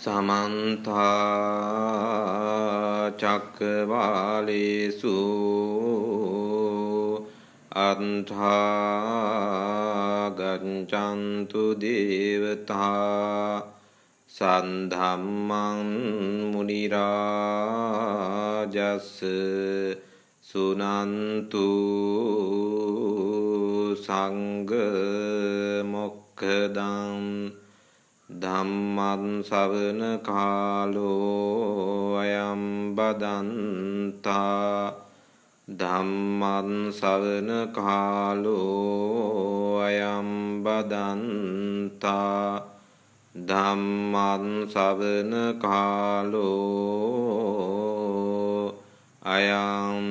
समन्ता चक्रवालेषु अन्धा गच्छन्तु देवता सद्धम्मं मुनिराजस् सुनन्तु संघमोक्खदं धम्मं सवන කාලෝ අයං බදන්තා ධම්මං සවන කාලෝ අයං බදන්තා ධම්මං සවන කාලෝ අයං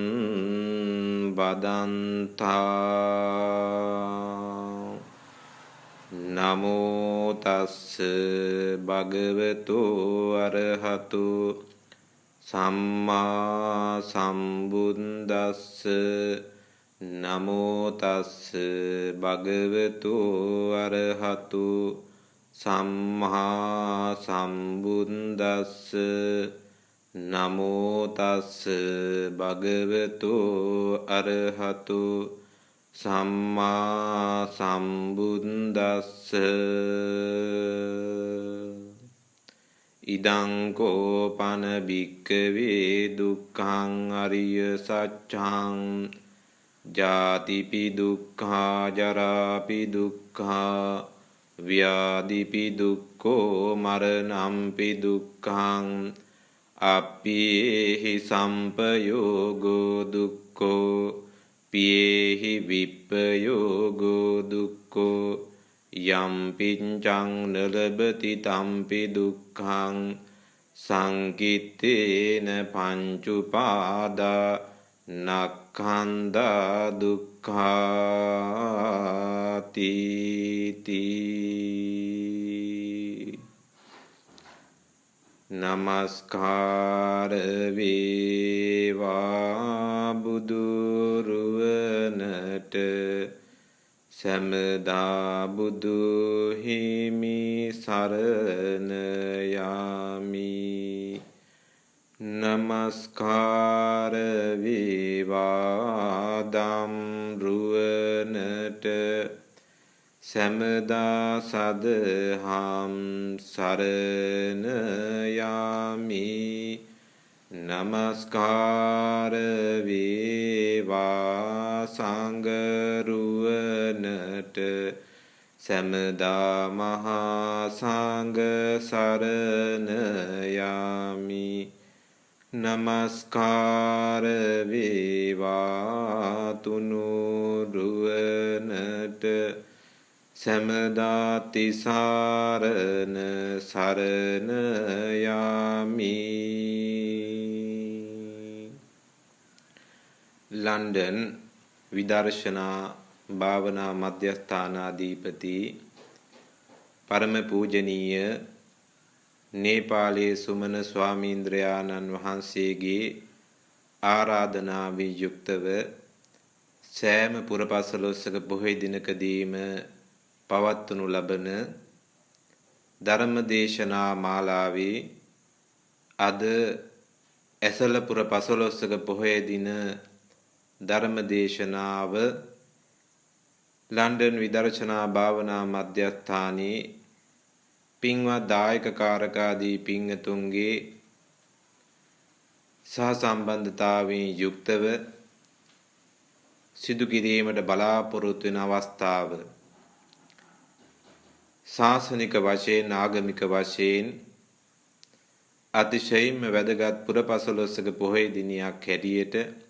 බදන්තා නමෝ තස්ස භගවතු අරහතු සම්මා සම්බුද්දස්ස නමෝ තස්ස භගවතු අරහතු සම්මා සම්බුද්දස්ස නමෝ තස්ස භගවතු අරහතු සම්මා සම්බුද්දස්ස ඉදං කෝපන භික්ඛවේ දුක්ඛං අරිය සත්‍යං ජාතිපි දුක්ඛා ජරාපි දුක්ඛා ව්‍යාධිපි දුක්ඛෝ මරණම්පි දුක්ඛං අප්පේහි සම්පයෝගෝ දුක්ඛෝ පියේහි විප්පයෝගෝ දුක්ඛෝ යම් පිඤ්චං නලබති තම්පි දුක්ඛං සංකිත්තේන පංචුපාදා නක්ඛන්දා දුක්ඛාති නමස්කාර වේවා බුදුරුවනට සමදා බුදු හිමි සරණ යාමි නමස්කාර වේවා ධම්රුවනට සමදා සදහම් සරණ යාමි නමස්කාර වේවා සංඝරුවනට සමදා මහා සංඝ සරණ යාමි නමස්කාර වේවා තුනුරුවනට සමදා තිසරණ සරණ යාමි ලන්ඩන් විදර්ශනා භාවනා මධ්‍යස්ථානාධිපති පරම පූජනීය නේපාලයේ සුමන ස්වාමීන්ද්‍රයාණන් වහන්සේගේ ආරාධනාවෙන් යුක්තව සෑම පුරපසළොස්වක පොහොය දිනකදීම පවත්වනු ලබන ධර්මදේශනා මාලාවේ අද ඇසලපුර පසළොස්වක පොහොය දින ධර්මදේශනාව ලන්ඩන් විදර්ශනා භාවනා මධ්‍යස්ථානයේ පින්වත් දායක කාරකාදී පින්වතුන්ගේ සහ සම්බන්ධතාවයෙන් යුක්තව සිදු කිරීමට බලාපොරොත්තු වෙන අවස්ථාව ශාසනික වශයෙන් ආගමික වශයෙන් අතිශයින්ම වැදගත් පුරපසළොස්වක පොහොය දිනයක් හැටියට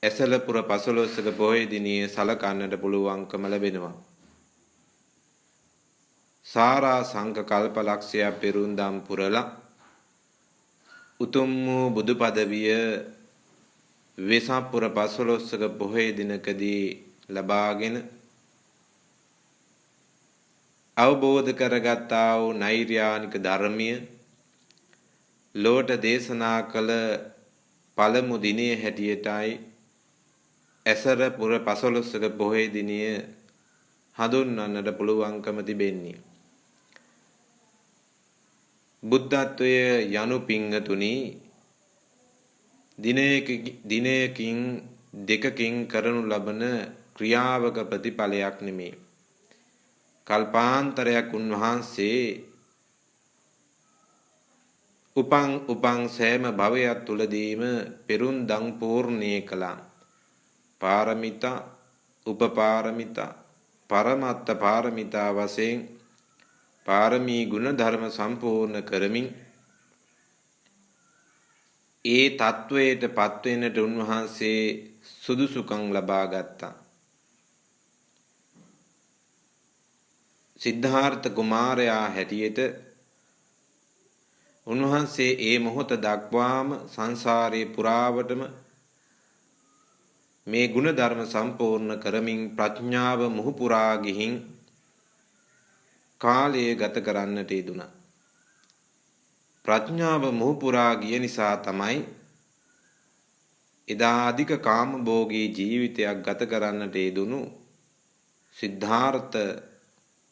ඇසලපුර පසළොස්වක පොහොය දිනිය සලකන්නට පුළුවන්කම ලැබෙනවා. සාරා සංඝ කල්පලක්ෂය පෙරුම්දම් පුරලා උතුම් වූ බුදු පදවිය වෙසපුර පසළොස්වක පොහොය දිනකදී ලබාගෙන අවබෝධ කරගත්තා වූ නෛර්යානික ධර්මය ලෝට දේශනා කළ පළමු දිනයේ හැටියටයි ඇසර පුර පසළොස්වක පොහොය දිනය හඳුන්වන්නට පුළුවන්කම තිබෙන්නේ. බුද්ධත්වය යනු පිංගතුනි දිනයකින් දෙකකින් කරනු ලබන ක්‍රියාවක ප්‍රතිඵලයක් නෙමේ. කල්පාන්තරයක් උන්වහන්සේ උපං සෑම භවයක් තුලදීම පෙරුම්දම් පූර්ණේ කළා. පාරමිතා, උපපාරමිතා, පරමත්ත පාරමිතා වශයෙන් පාරමී ගුණ ධර්ම සම්පූර්ණ කරමින් ඒ තත්වයට පත්වෙන්නට උන්වහන්සේ සුදුසුකම් ලබා ගත්තා. සිද්ධාර්ථ කුමාරයා හැටියට උන්වහන්සේ ඒ මොහොත දක්වාම සංසාරේ පුරාවටම මේ ගුණ ධර්ම සම්පූර්ණ කරමින් ප්‍රඥාව මුහු පුරා ගිහින් කාලය ගත කරන්නට යෙදුණා. ප්‍රඥාව මුහු පුරා ගිය නිසා තමයි එදා අධික කාමභෝගී ජීවිතයක් ගත කරන්නට යෙදුණු සිද්ධාර්ථ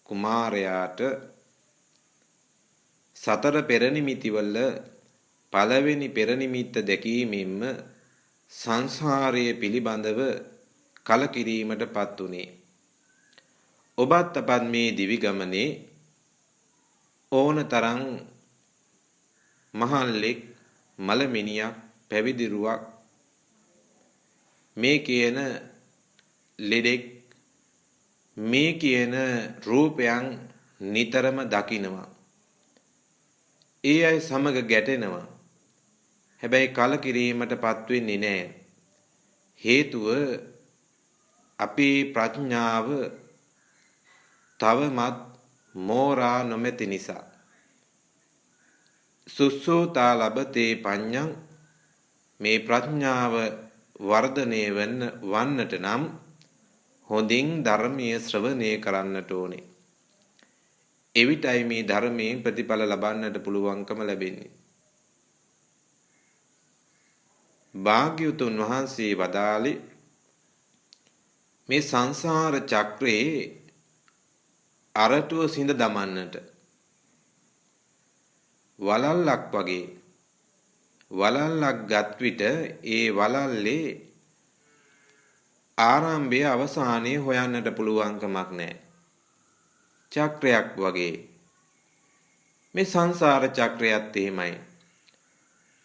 කුමාරයාට සතර පෙරනිමිතිවල පළවෙනි පෙරනිමිත්ත දැකීමෙන්ම සංසාරයේ පිළිබඳව කලකිරීමටපත් උනේ. ඔබත් අපත් මේ දිවි ගමනේ ඕනතරම් මහල්ලෙක්, මලමිනියක්, පැවිදිරුවක් මේ කියන ලෙඩෙක් මේ කියන රූපයන් නිතරම දකිනවා. ඒ අය සමග ගැටෙනවා. හැබැයි කලකිරීමටපත් වෙන්නේ නැහැ. හේතුව අපේ ප්‍රඥාව තවමත් මෝරා නොමැති නිසා. සුස්සෝතා ලබතේ පඤ්ඤං මේ ප්‍රඥාව වර්ධනය වන්නට නම් හොඳින් ධර්මීය ශ්‍රවණය කරන්නට ඕනේ. එවිටයි මේ ධර්මයෙන් ප්‍රතිඵල ලබන්නට පුළුවන්කම ලැබෙන්නේ. භාග්‍යවතුන් වහන්සේ වදාළේ මේ සංසාර චක්‍රයේ අරටුව සිඳ දමන්නට වලල්ලක් වගේ වලල්ලක් ගත් විට ඒ වලල්ලේ ආරම්භය අවසානයේ හොයන්නට පුළුවන්කමක් නැහැ. චක්‍රයක් වගේ මේ සංසාර චක්‍රයත් එහෙමයි.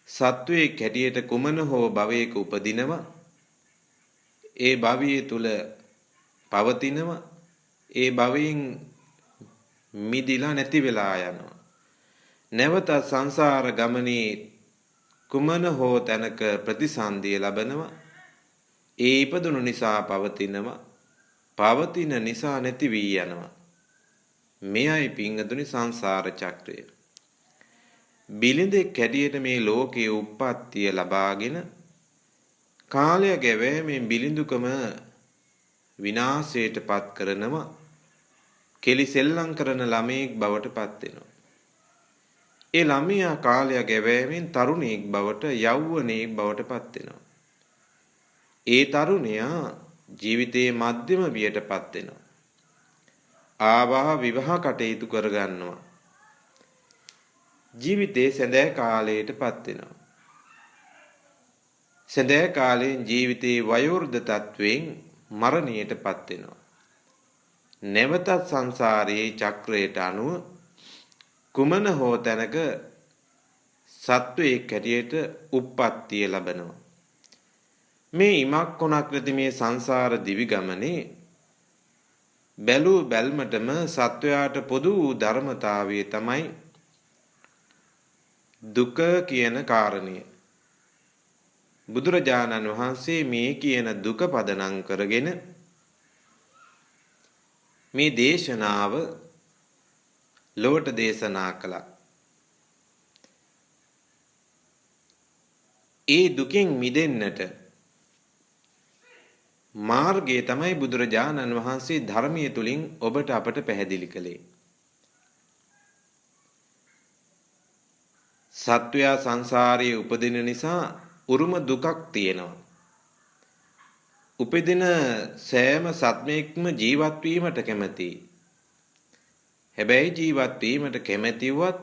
සත්වයේ කැටියට කුමන හෝ භවයක උපදිනවා. ඒ භවයේ තුල පවතිනවා. ඒ භවයෙන් මිදිලා නැති වෙලා යනවා. නැවත සංසාර ගමනේ කුමන හෝ තැනක ප්‍රතිසන්දිය ලබනවා. ඒ ඉපදුණු නිසා පවතිනවා. පවතින නිසා නැති වී යනවා. මෙයයි පිංගතුනි සංසාර චක්‍රය. බිලිඳෙක් හැටියට මේ ලෝකයේ උප්පත්තිය ලබාගෙන කාලය ගෙවීමෙන් බිලිඳුකම විනාශයට පත් කරනවා. කෙලි සෙල්ලම් කරන ළමයෙක් බවට පත් වෙනවා. ඒ ළමයා කාලය ගෙවීමෙන් තරුණයෙක් බවට යෞවනයෙක් බවට පත් වෙනවා. ඒ තරුණයා ජීවිතයේ මධ්‍යම වියට පත් වෙනවා. ආවාහ විවාහ කටයුතු කරගන්නවා. ජීවිතයේ සැඳෑ කාලයට පත් වෙනවා. සැඳෑ කාලයෙන් ජීවිතයේ වයෝවෘද්ධ තත්වයෙන් මරණයට පත් වෙනවා. නැවතත් සංසාරයේ චක්‍රයට අනුව කුමන හෝ තැනක සත්වයෙක් හැටියට උප්පත්තිය ලබනවා. මේ ඉමක් කොනක් නැති මේ සංසාර දිවි ගමනේ බැලූ බැල්මටම සත්වයාට පොදු වූ ධර්මතාවය තමයි දුක කියන කාරණය. බුදුරජාණන් වහන්සේ මේ කියන දුක පදනම් කරගෙන මේ දේශනාව ලොවට දේශනා කළා. ඒ දුකින් මිදෙන්නට මාර්ගය තමයි බුදුරජාණන් වහන්සේ ධර්මයේ තුලින් ඔබට අපට පැහැදිලි කළේ. සත්වයා සංසාරයේ උපදින නිසා උරුම දුකක් තියෙනවා. උපදින සෑම සත්වයක්ම ජීවත් වීමට කැමතියි. හැබැයි ජීවත් වීමට කැමැතිවත්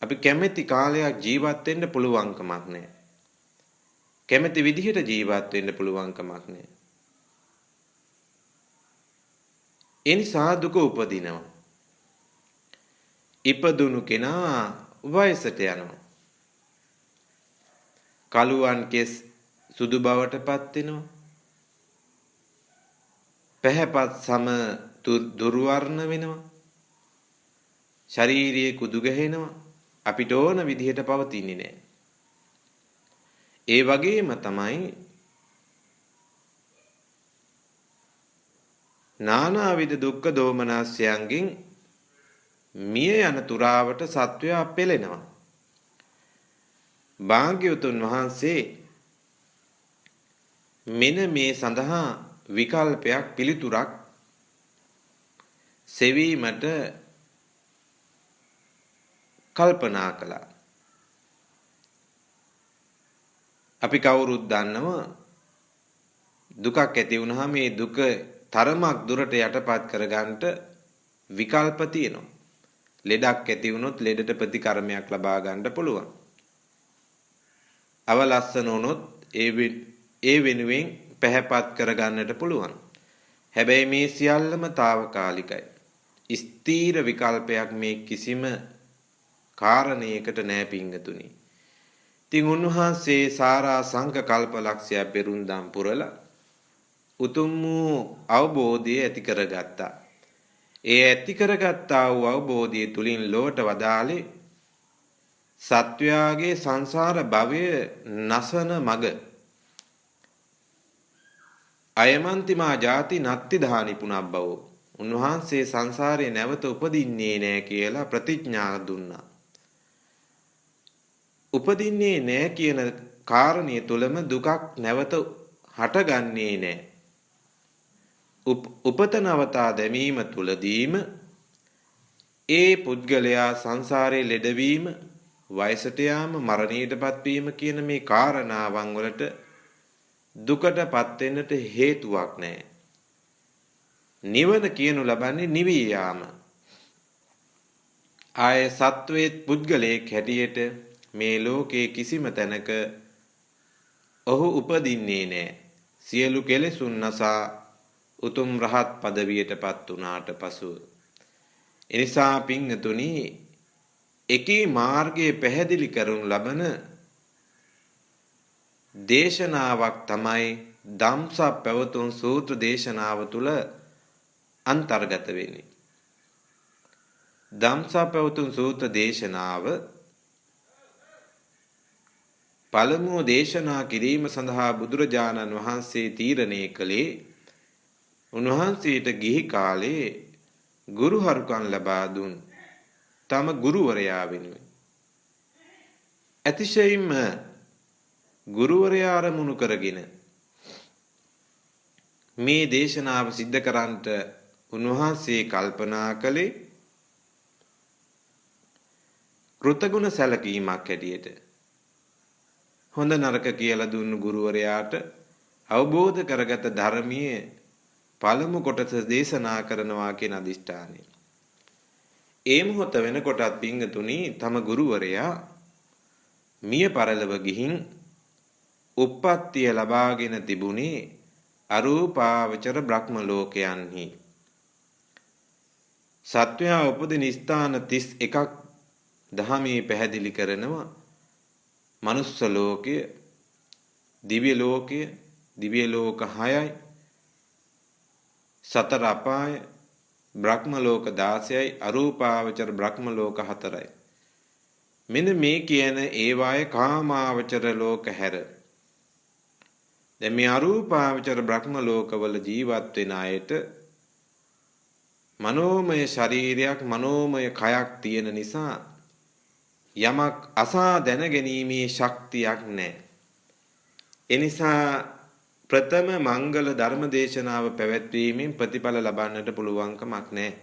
අපි කැමැති කාලයක් ජීවත් වෙන්න පුළුවන්කමක් නැහැ. කැමැති විදිහට ජීවත් වෙන්න පුළුවන්කමක් නැහැ. ඒ නිසා දුක උපදිනවා. ඉපදුණු කෙනා වයසට යනවා. කළුවන් කෙස් සුදු බවටපත් වෙනවා. පැහැපත් සම දුර්වර්ණ වෙනවා. ශාරීරියේ කුදු ගැහෙනවා. අපිට ඕන විදිහට පවතින්නේ නැහැ. ඒ වගේම තමයි නානාවිධ දුක්ඛ දෝමනස්යන්ගෙන් මිය යන තුරාවට සත්වයා පෙළෙනවා. භාග්‍යවතුන් වහන්සේ මෙන්න මේ සඳහා විකල්පයක් පිළිතුරක් සෙවීමට කල්පනා කළා. අපි කවුරුත් දන්නවා දුකක් ඇති වුණාම මේ දුක තරමක් දුරට යටපත් කරගන්නට විකල්ප තියෙනවා. ලෙඩක් ඇති වුණොත් ලෙඩට ප්‍රතිකර්මයක් ලබා ගන්න පුළුවන්. අවලස්සන වුණොත් ඒ වෙනුවෙන් පැහැපත් කරගන්නට පුළුවන්. හැබැයි මේ සියල්ලම తాවකාලිකයි. ස්ථීර විකල්පයක් මේ කිසිම කාරණයකට නෑ පිංගතුනි. ඉතින් උන්වහන්සේ සාරා සංඝ කල්පලක්ෂය පෙරුම්දම් පුරලා උතුම් වූ අවබෝධය ඇති කරගත්තා. ඒ ඇති කරගත්තා වූ අවබෝධය තුලින් ලොවට වදාළේ සත්වයාගේ සංසාර භවය නසන මග අයමන්තිමා ජාති නත්ති ධානි පුනබ්බවෝ. උන්වහන්සේ සංසාරේ නැවත උපදින්නේ නෑ කියලා ප්‍රතිඥා දුන්නා. උපදින්නේ නෑ කියන කාරණය තුලම දුකක් නැවත හටගන්නේ නෑ. උපත නවතා දැමීම තුලදීම ඒ පුද්ගලයා සංසාරේ ලෙඩවීම, වයසට යාම, මරණයටපත් වීම කියන මේ කාරණාවන් වලට දුකටපත් වෙන්නට හේතුවක් නැහැ. නිවන කියනු ලබන්නේ නිවී යාම. ආය සත්වයේ පුද්ගලයෙක් හැටියට මේ ලෝකයේ කිසිම තැනක ඔහු උපදින්නේ නැහැ. සියලු කෙලෙසුන් නසා උතුම් රහත් පදවියටපත් වුණාට පසුව. එනිසා පින්තුනි එකී මාර්ගයේ පැහැදිලි කරනු ලබන දේශනාවක් තමයි ධම්සක් පැවතුම් සූත්‍ර දේශනාව තුළ අන්තර්ගත වෙන්නේ. ධම්සක් පැවතුම් සූත්‍ර දේශනාව පළමුව දේශනා කිරීම සඳහා බුදුරජාණන් වහන්සේ තීරණය කළේ උන්වහන්සේට ගිහි කාලේ ගුරුහරුකම් ලබා දුන් තම ගුරුවරයා වෙනුවෙන් අතිශයින්ම ගුරුවරයා අරමුණු කරගෙන මේ දේශනාව සිද්ධ කරන්නට උන්වහන්සේ කල්පනා කළේ කෘතගුණ සැලකීමක් හැටියට. හොඳ නරක කියලා දුන්නු ගුරුවරයාට අවබෝධ කරගත ධර්මයේ පළමු කොටස දේශනා කරනවා කියන අදිෂ්ඨානය. ඒ මොහොත වෙනකොටත් පින්තුනි තම ගුරුවරයා මිය පරලොව ගිහින් උප්පත්තිය ලබාගෙන තිබුණේ අරූපාවචර බ්‍රහ්ම ලෝකයන්හි. සත්වයා උපදින ස්ථාන 31ක් දහමේ පැහැදිලි කරනවා. මනුස්ස ලෝකය, දිව්‍ය ලෝකය, දිව්‍ය ලෝක 6යි, සතර අපාය, බ්‍රහ්ම ලෝක 16යි, අරූපාවචර බ්‍රහ්ම ලෝක 4යි. මෙන්න මේ කියන ඒවායේ කාමාවචර ලෝක හැර දැන් මේ අරූපාවචර බ්‍රහ්ම ලෝකවල ජීවත් වෙන අයට මනෝමය ශරීරයක්, මනෝමය කයක් තියෙන නිසා යමක් අසා දැනගැනීමේ ශක්තියක් නැහැ. එනිසා ප්‍රථම මංගල ධර්ම දේශනාව පැවැත්වීමෙන් ප්‍රතිඵල ලබන්නට පුළුවන්කමක් නැහැ.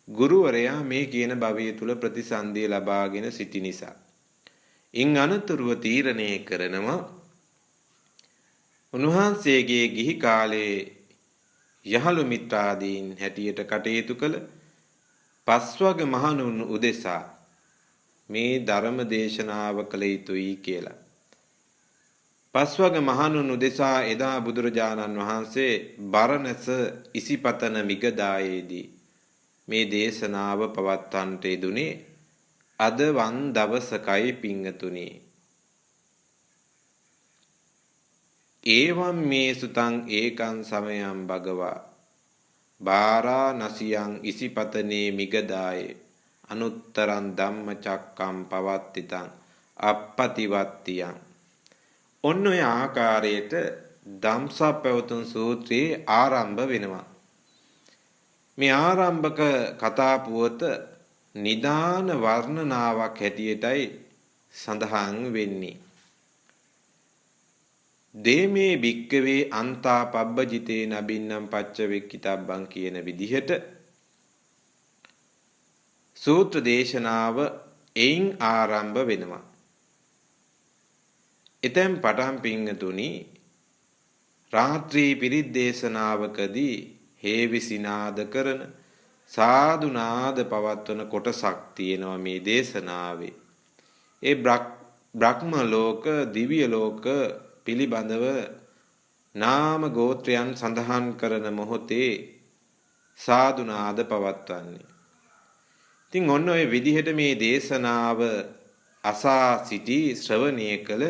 ගුරුවරයා මේ කියන භවය තුල ප්‍රතිසන්දිය ලබාගෙන සිටි නිසා. ඉන් අනතුරුව තීරණය කරනවා උන්වහන්සේගේ ගිහි කාලයේ යහළු මිත්‍රාදීන් හැටියට කටයුතු කළ පස්වග මහණුන් උදෙසා මේ ධර්ම දේශනාව කළ යුතුයි කියලා. පස්වග මහණුන් උදෙසා එදා බුදුරජාණන් වහන්සේ බරණැස ඉසිපතන මිගදායේදී මේ දේශනාව පවත්වන්නට යෙදුනේ අද වන් දවසකයි පිංගතුනි. ඒවම් මේ සුතං ඒකං සමයං භගවා බාරාණසියං ඉසිපතනේ මිගදායේ අනුත්තරං ධම්මචක්කම් පවත්තිතං අප්පතිවත්තියං. ඔන්න ඔය ආකාරයට ධම්සප්පවතුන් සූත්‍රයේ ආරම්භ වෙනවා. මේ ආරම්භක කතා පුවත නිදාන වර්ණනාවක් හැටියටයි සඳහන් වෙන්නේ. දේමේ භික්කවේ අන්තා පබ්බජිතේ නබින්නම් පච්චවෙක්කිතබ්බං කියන විදිහට සූත්‍ර දේශනාව එයින් ආරම්භ වෙනවා. එතෙන් පටන් පිංගතුනි රාත්‍රී පිරිත් දේශනාවකදී හේවිසිනාද කරන සාදුනාද පවත්වන කොටසක් තියෙනවා මේ දේශනාවේ. ඒ බ්‍රහ්ම ලෝක දිව්‍ය ලෝක පිළිබඳව නාම ගෝත්‍රයන් සඳහන් කරන මොහොතේ සාදුනාද පවත්වන්නේ. ඉතින් ඔන්න ඔය විදිහට මේ දේශනාව අසා සිටි ශ්‍රවණය කළ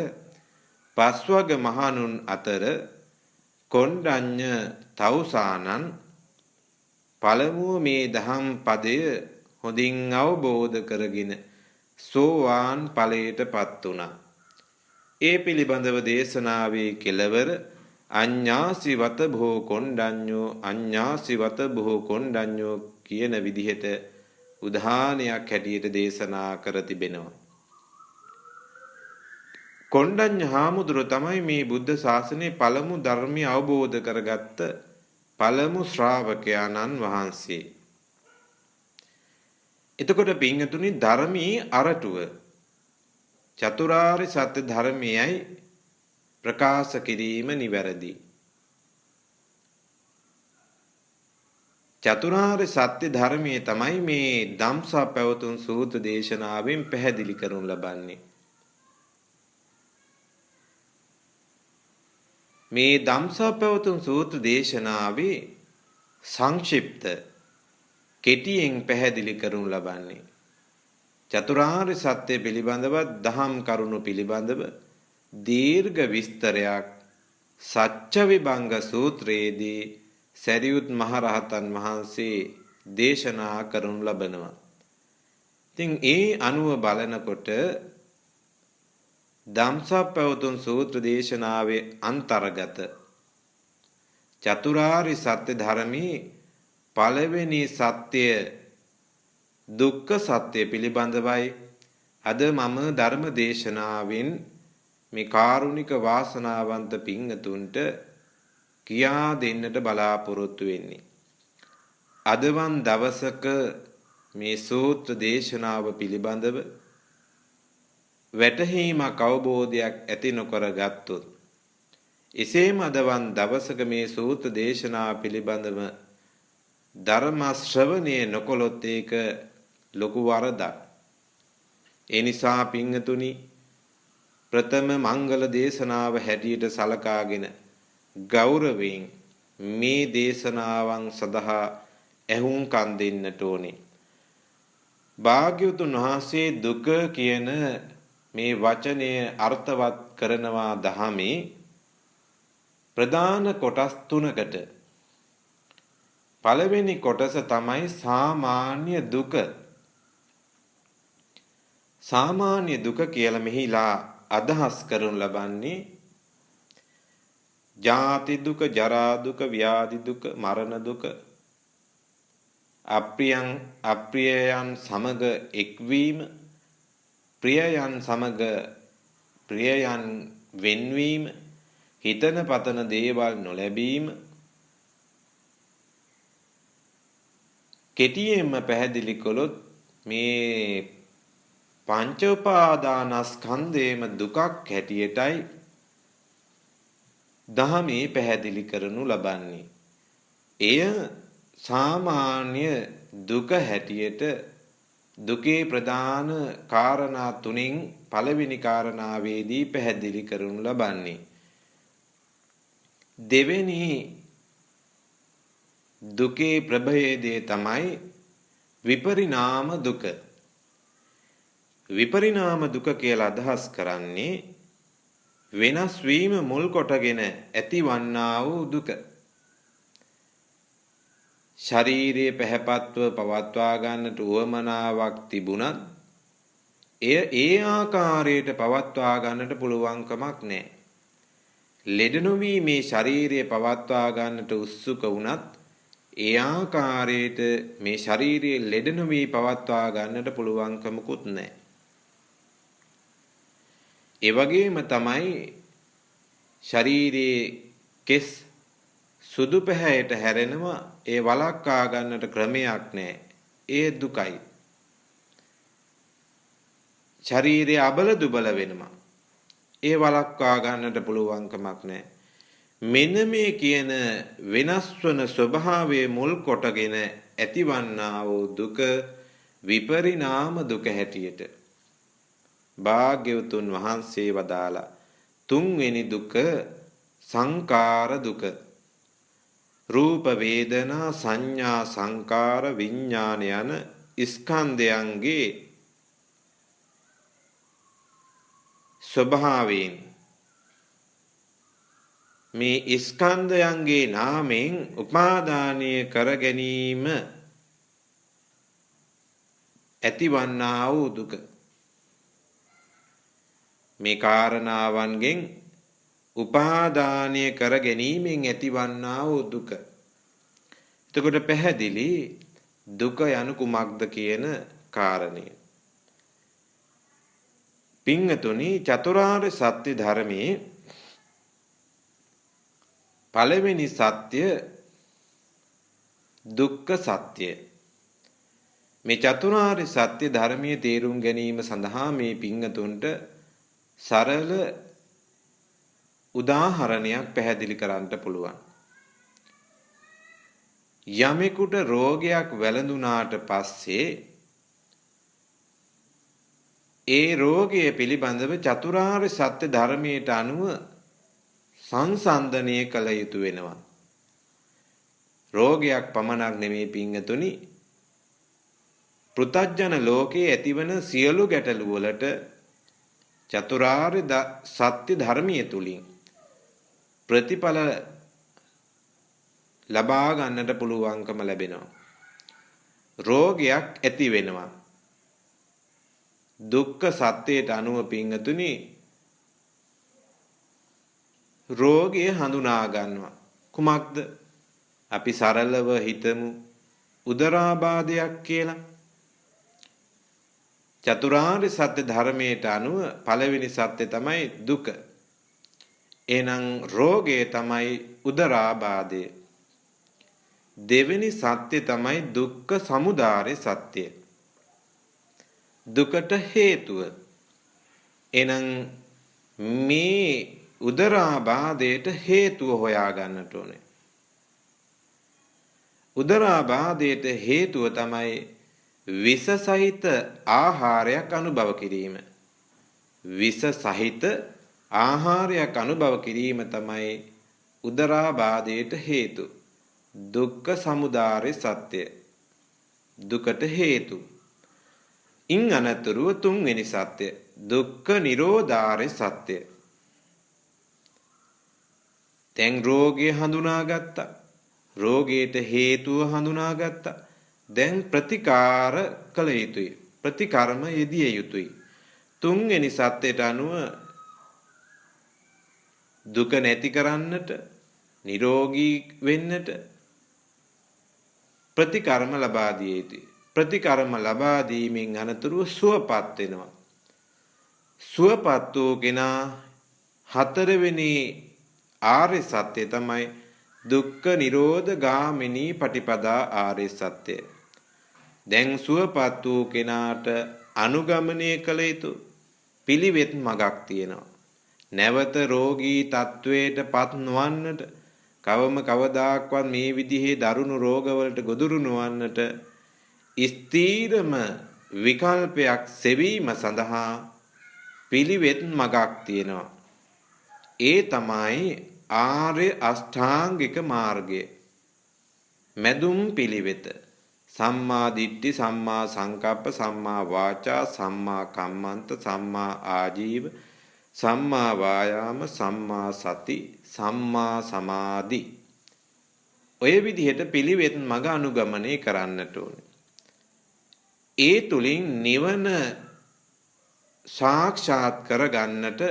පස්වග මහණුන් අතර කොණ්ඩඤ්ඤ තවුසානන් පළමුව මේ දහම් පදය හොඳින් අවබෝධ කරගෙන සෝවාන් ඵලයටපත් වුණා. ඒ පිළිබඳව දේශනාවේ කෙළවර අඤ්ඤාසිවත භෝ කොණ්ඩඤ්ඤෝ අඤ්ඤාසිවත භෝ කොණ්ඩඤ්ඤෝ කියන විදිහට උදාහරණයක් හැටියට දේශනා කර තිබෙනවා. කොණ්ඩඤ්ඤ හාමුදුරුව තමයි මේ බුද්ධ ශාසනයේ පළමු ධර්මය අවබෝධ කරගත්ත පළමු ශ්‍රාවකයාණන් වහන්සේ. එතකොට පින්තුනි ධර්මී අරටුව චතුරාර්ය සත්‍ය ධර්මයයි ප්‍රකාශ කිරීම නිවැරදි. චතුරාර්ය සත්‍ය ධර්මයේ තමයි මේ ධම්සප්පවතුන් සූත්‍ර දේශනාවෙන් පැහැදිලි කරනු ලබන්නේ. මේ ධම්සප්පවතුන් සූත්‍ර දේශනාවේ සංක්ෂිප්ත කෙටියෙන් පැහැදිලි කරනු ලබන්නේ චතුරාර්ය සත්‍ය පිළිබඳව දහම් කරුණු පිළිබඳව දීර්ඝ විස්තරයක් සච්ච විභංග සූත්‍රයේදී සරියුත් මහරහතන් වහන්සේ දේශනා කරනු ලබනවා. ඉතින් ඒ අනුව බලනකොට ධම්සප්පවතුන් සූත්‍ර දේශනාවේ අන්තර්ගත චතුරාර්ය සත්‍ය ධර්මයේ පළවෙනි සත්‍ය දුක්ඛ සත්‍ය පිළිබඳවයි අද මම ධර්ම දේශනාවෙන් මේ කාරුණික වාසනාවන්ත පින්තුන්ට කියා දෙන්නට බලාපොරොත්තු වෙන්නේ. අදවන් දවසක මේ සූත්‍ර දේශනාව පිළිබඳව වැටහීමක් අවබෝධයක් ඇති නොකර ගත්තොත් එසේම අදවන් දවසක මේ සූත්‍ර දේශනාව පිළිබඳව ධර්ම ශ්‍රවණය නොකළොත් ඒක ලොකු වරදක්. ඒ නිසා පින්තුනි ප්‍රථම මංගල දේශනාව හැටියට සලකාගෙන ගෞරවයෙන් මේ දේශනාවන් සඳහා ඇහුම්කන් දෙන්නට ඕනේ. භාග්‍යවතුන් වහන්සේ දුක කියන මේ වචනය අර්ථවත් කරනවා දහමේ ප්‍රධාන කොටස් තුනකට. පළවෙනි කොටස තමයි සාමාන්‍ය දුක. සාමාන්‍ය දුක කියලා මෙහිලා අදහස් කරනු ලබන්නේ ජාති දුක, ජරා දුක, ව්‍යාධි දුක, මරණ දුක, අප්‍රියයන් සමග එක්වීම, ප්‍රියයන් සමග ප්‍රියයන් වෙන්වීම, හිතන පතන දේවල් නොලැබීම. කෙටියෙන්ම පැහැදිලි කළොත් මේ පංච උපාදානස්කන්ධයේම දුකක් හැටියටයි දහමේ පැහැදිලි කරනු ලබන්නේ. එය සාමාන්‍ය දුක හැටියට දුකේ ප්‍රධාන කාරණා තුنين පළවෙනි කාරණාවේදී පැහැදිලි කරනු ලබන්නේ. දෙවෙනි දුකේ ප්‍රභේදය තමයි විපරිණාම දුක. විපරිණාම දුක කියලා අදහස් කරන්නේ වෙනස් වීම මුල් කොටගෙන ඇතිවන්නා වූ දුක. ශරීරයේ පැහැපත්ව පවත්වා ගන්නට උවමනාවක් තිබුණත් එය ඒ ආකාරයට පවත්වා ගන්නට පුළුවන්කමක් නැහැ. ලෙඩ නොවි මේ ශරීරය පවත්වා ගන්නට උත්සුක වුණත් ඒ ආකාරයට මේ ශරීරයේ ලෙඩ නොවි පවත්වා ගන්නට පුළුවන්කමකුත් නැහැ. ඒ වගේම තමයි ශරීරයේ කෙස් සුදු පැහැයට හැරෙනවා ඒ වළක්වා ගන්නට ක්‍රමයක් නැහැ. ඒ දුකයි. ශරීරය අබල දුබල වෙනවා. ඒ වළක්වා ගන්නට පුළුවන්කමක් නැහැ. මෙන්න මේ කියන වෙනස් වන ස්වභාවයේ මුල් කොටගෙන ඇතිවන්නා වූ දුක විපරිණාම දුක හැටියට භාග්‍යවතුන් වහන්සේ වදාලා තුන්වෙනි දුක සංකාර දුක. රූප වේදනා සංඥා සංකාර විඥාන යන ස්කන්ධයන්ගේ ස්වභාවයෙන් මේ ස්කන්ධයන්ගේ නාමයෙන් උපාදානීය කර ගැනීම ඇතිවන්නා වූ දුක. මේ කාරණාවන්ගෙන් උපාදානීය කර ගැනීමෙන් ඇතිවන්නා වූ දුක. එතකොට පැහැදිලි දුක යනු කුමක්ද කියන කාරණය. පින්වතුනි චතුරාර්ය සත්‍ය ධර්මයේ පළවෙනි සත්‍ය දුක්ඛ සත්‍ය. මේ චතුරාර්ය සත්‍ය ධර්මයේ තේරුම් ගැනීම සඳහා මේ පින්වතුන්ට සරල උදාහරණයක් පැහැදිලි කරන්න පුළුවන්. යමෙකුට රෝගයක් වැළඳුනාට පස්සේ ඒ රෝගය පිළිබඳව චතුරාර්ය සත්‍ය ධර්මයට අනුව සංසන්දනය කළ යුතු වෙනවා. රෝගයක් පමණක් නෙමේ පින්වතුනි, පෘථග්ජන ලෝකයේ ඇතිවන සියලු ගැටලු වලට චතුරාර්ය සත්‍ය ධර්මයේ තුලින් ප්‍රතිඵල ලබා ගන්නට පුළුවන්කම ලැබෙනවා. රෝගයක් ඇති වෙනවා. දුක්ඛ සත්‍යයට අනුව පින්වතුනි රෝගය හඳුනා ගන්නවා. කුමක්ද? අපි සරලව හිතමු උදරාබාධයක් කියලා. චතුරාර්ය සත්‍ය ධර්මයට අනුව පළවෙනි සත්‍ය තමයි දුක. එහෙනම් රෝගය තමයි උදරාබාධය. දෙවෙනි සත්‍ය තමයි දුක්ඛ සමුදාය සත්‍ය. දුකට හේතුව. එහෙනම් මේ උදරාබාධයට හේතුව හොයා ගන්නට ඕනේ. උදරාබාධයට හේතුව තමයි විස සහිත ආහාරයක් අනුභව කිරීම. විස සහිත ආහාරයක් අනුභව කිරීම තමයි උදරාබාධයට හේතු. දුක්ඛ සමුදාය සත්‍ය. දුකට හේතු. ඉන් අනතුරුව තුන්වෙනි සත්‍ය දුක්ඛ නිරෝධාය සත්‍ය. දැන් රෝගය හඳුනාගත්තා. රෝගයට හේතුව හඳුනාගත්තා. දැන් ප්‍රතිකාර කළ යුතුයි. ප්‍රතිකර්ම යෙදිය යුතුයි. තුන්වෙනි සත්‍යයට අනුව දුක නැති කරන්නට, නිරෝගී වෙන්නට ප්‍රතිකර්ම ලබා දිය යුතුයි. ප්‍රතිකර්ම ලබා දීමෙන් අනතුරුව සුවපත් වෙනවා. සුවපත් වූ කෙනා හතරවෙනි ආර්ය සත්‍ය තමයි දුක්ඛ නිරෝධ ගාමිනී පටිපදා ආර්ය සත්‍ය. දැන් සුවපත් වූ කෙනාට අනුගමනය කළ යුතු පිළිවෙත් මගක් තියෙනවා. නැවත රෝගී තත්වයට පත් නොවන්නට, කවම කවදාක්වත් මේ විදිහේ දරුණු රෝගවලට ගොදුරු නොවන්නට ස්ථීරම විකල්පයක් සෙවීම සඳහා පිළිවෙත් මගක් තියෙනවා. ඒ තමයි ආර්ය අෂ්ටාංගික මාර්ගය. මැදුම් පිළිවෙත. සම්මා දිට්ඨි, සම්මා සංකප්ප, සම්මා වාචා, සම්මා කම්මන්ත, සම්මා ආජීව, සම්මා වායාම, සම්මා සති, සම්මා සමාධි. ඔය විදිහට පිළිවෙත් මඟ අනුගමනය කරන්නට ඕනේ. ඒ තුලින් නිවන සාක්ෂාත් කරගන්නට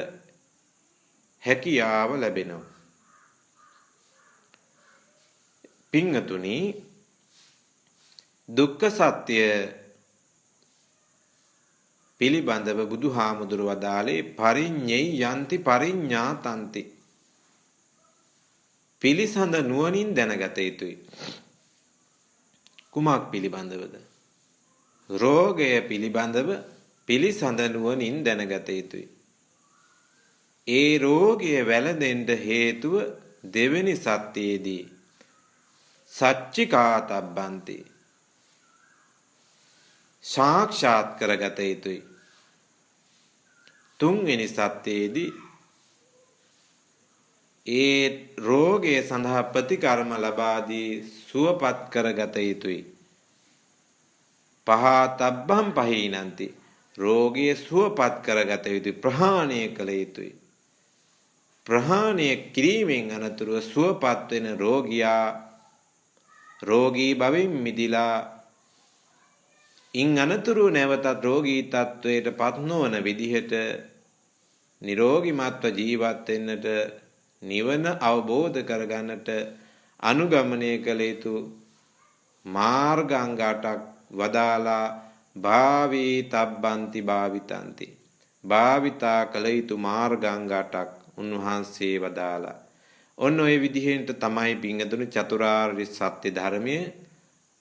හැකියාව ලැබෙනවා. පින්වතුනි, දුක්ඛ සත්‍ය පිළිබඳව බුදුහාමුදුර වදාළේ පරිඤ්ඤේ යන්ති පරිඤ්ඤාතන්ති. පිළිසඳ නුවණින් දැනගත යුතුයි. කුමක් පිළිබඳවද? රෝගය පිළිබඳව පිළිසඳ නුවණින් දැනගත යුතුයි. ඒ රෝගය වැළඳෙන්න හේතුව දෙවෙනි සත්‍යයේදී සච්චිකාතබ්බන්ති. සාක්ෂාත් කරගත යුතුයි. තුන්වෙනි සත්‍යයේදී ඒ රෝගය සඳහා ප්‍රතිකර්ම ලබා දී සුවපත් කරගත යුතුයි. පහතබ්බම් පහීනන්ති. රෝගය සුවපත් කරගත යුතුයි, ප්‍රහාණය කළ යුතුයි. ප්‍රහාණය කිරීමෙන් අනතුරුව සුවපත් වෙන රෝගියා රෝගී බවින් මිදිලා ඉන් අනතුරු නැවතත් රෝගී තත්වයට පත් නොවන විදිහට නිරෝගීමත්ව ජීවත් වෙන්නට, නිවන අවබෝධ කරගන්නට අනුගමනය කළ යුතු මාර්ගාංග 8ක් වදාලා භාවී තබ්බන්ති භාවිතන්ති. භාවිතා කළ යුතු මාර්ගාංග 8ක් උන්වහන්සේ වදාලා. ඔන්න ඔය විදිහෙන්ට තමයි පිංගතුනි චතුරාර්ය සත්‍ය ධර්මයේ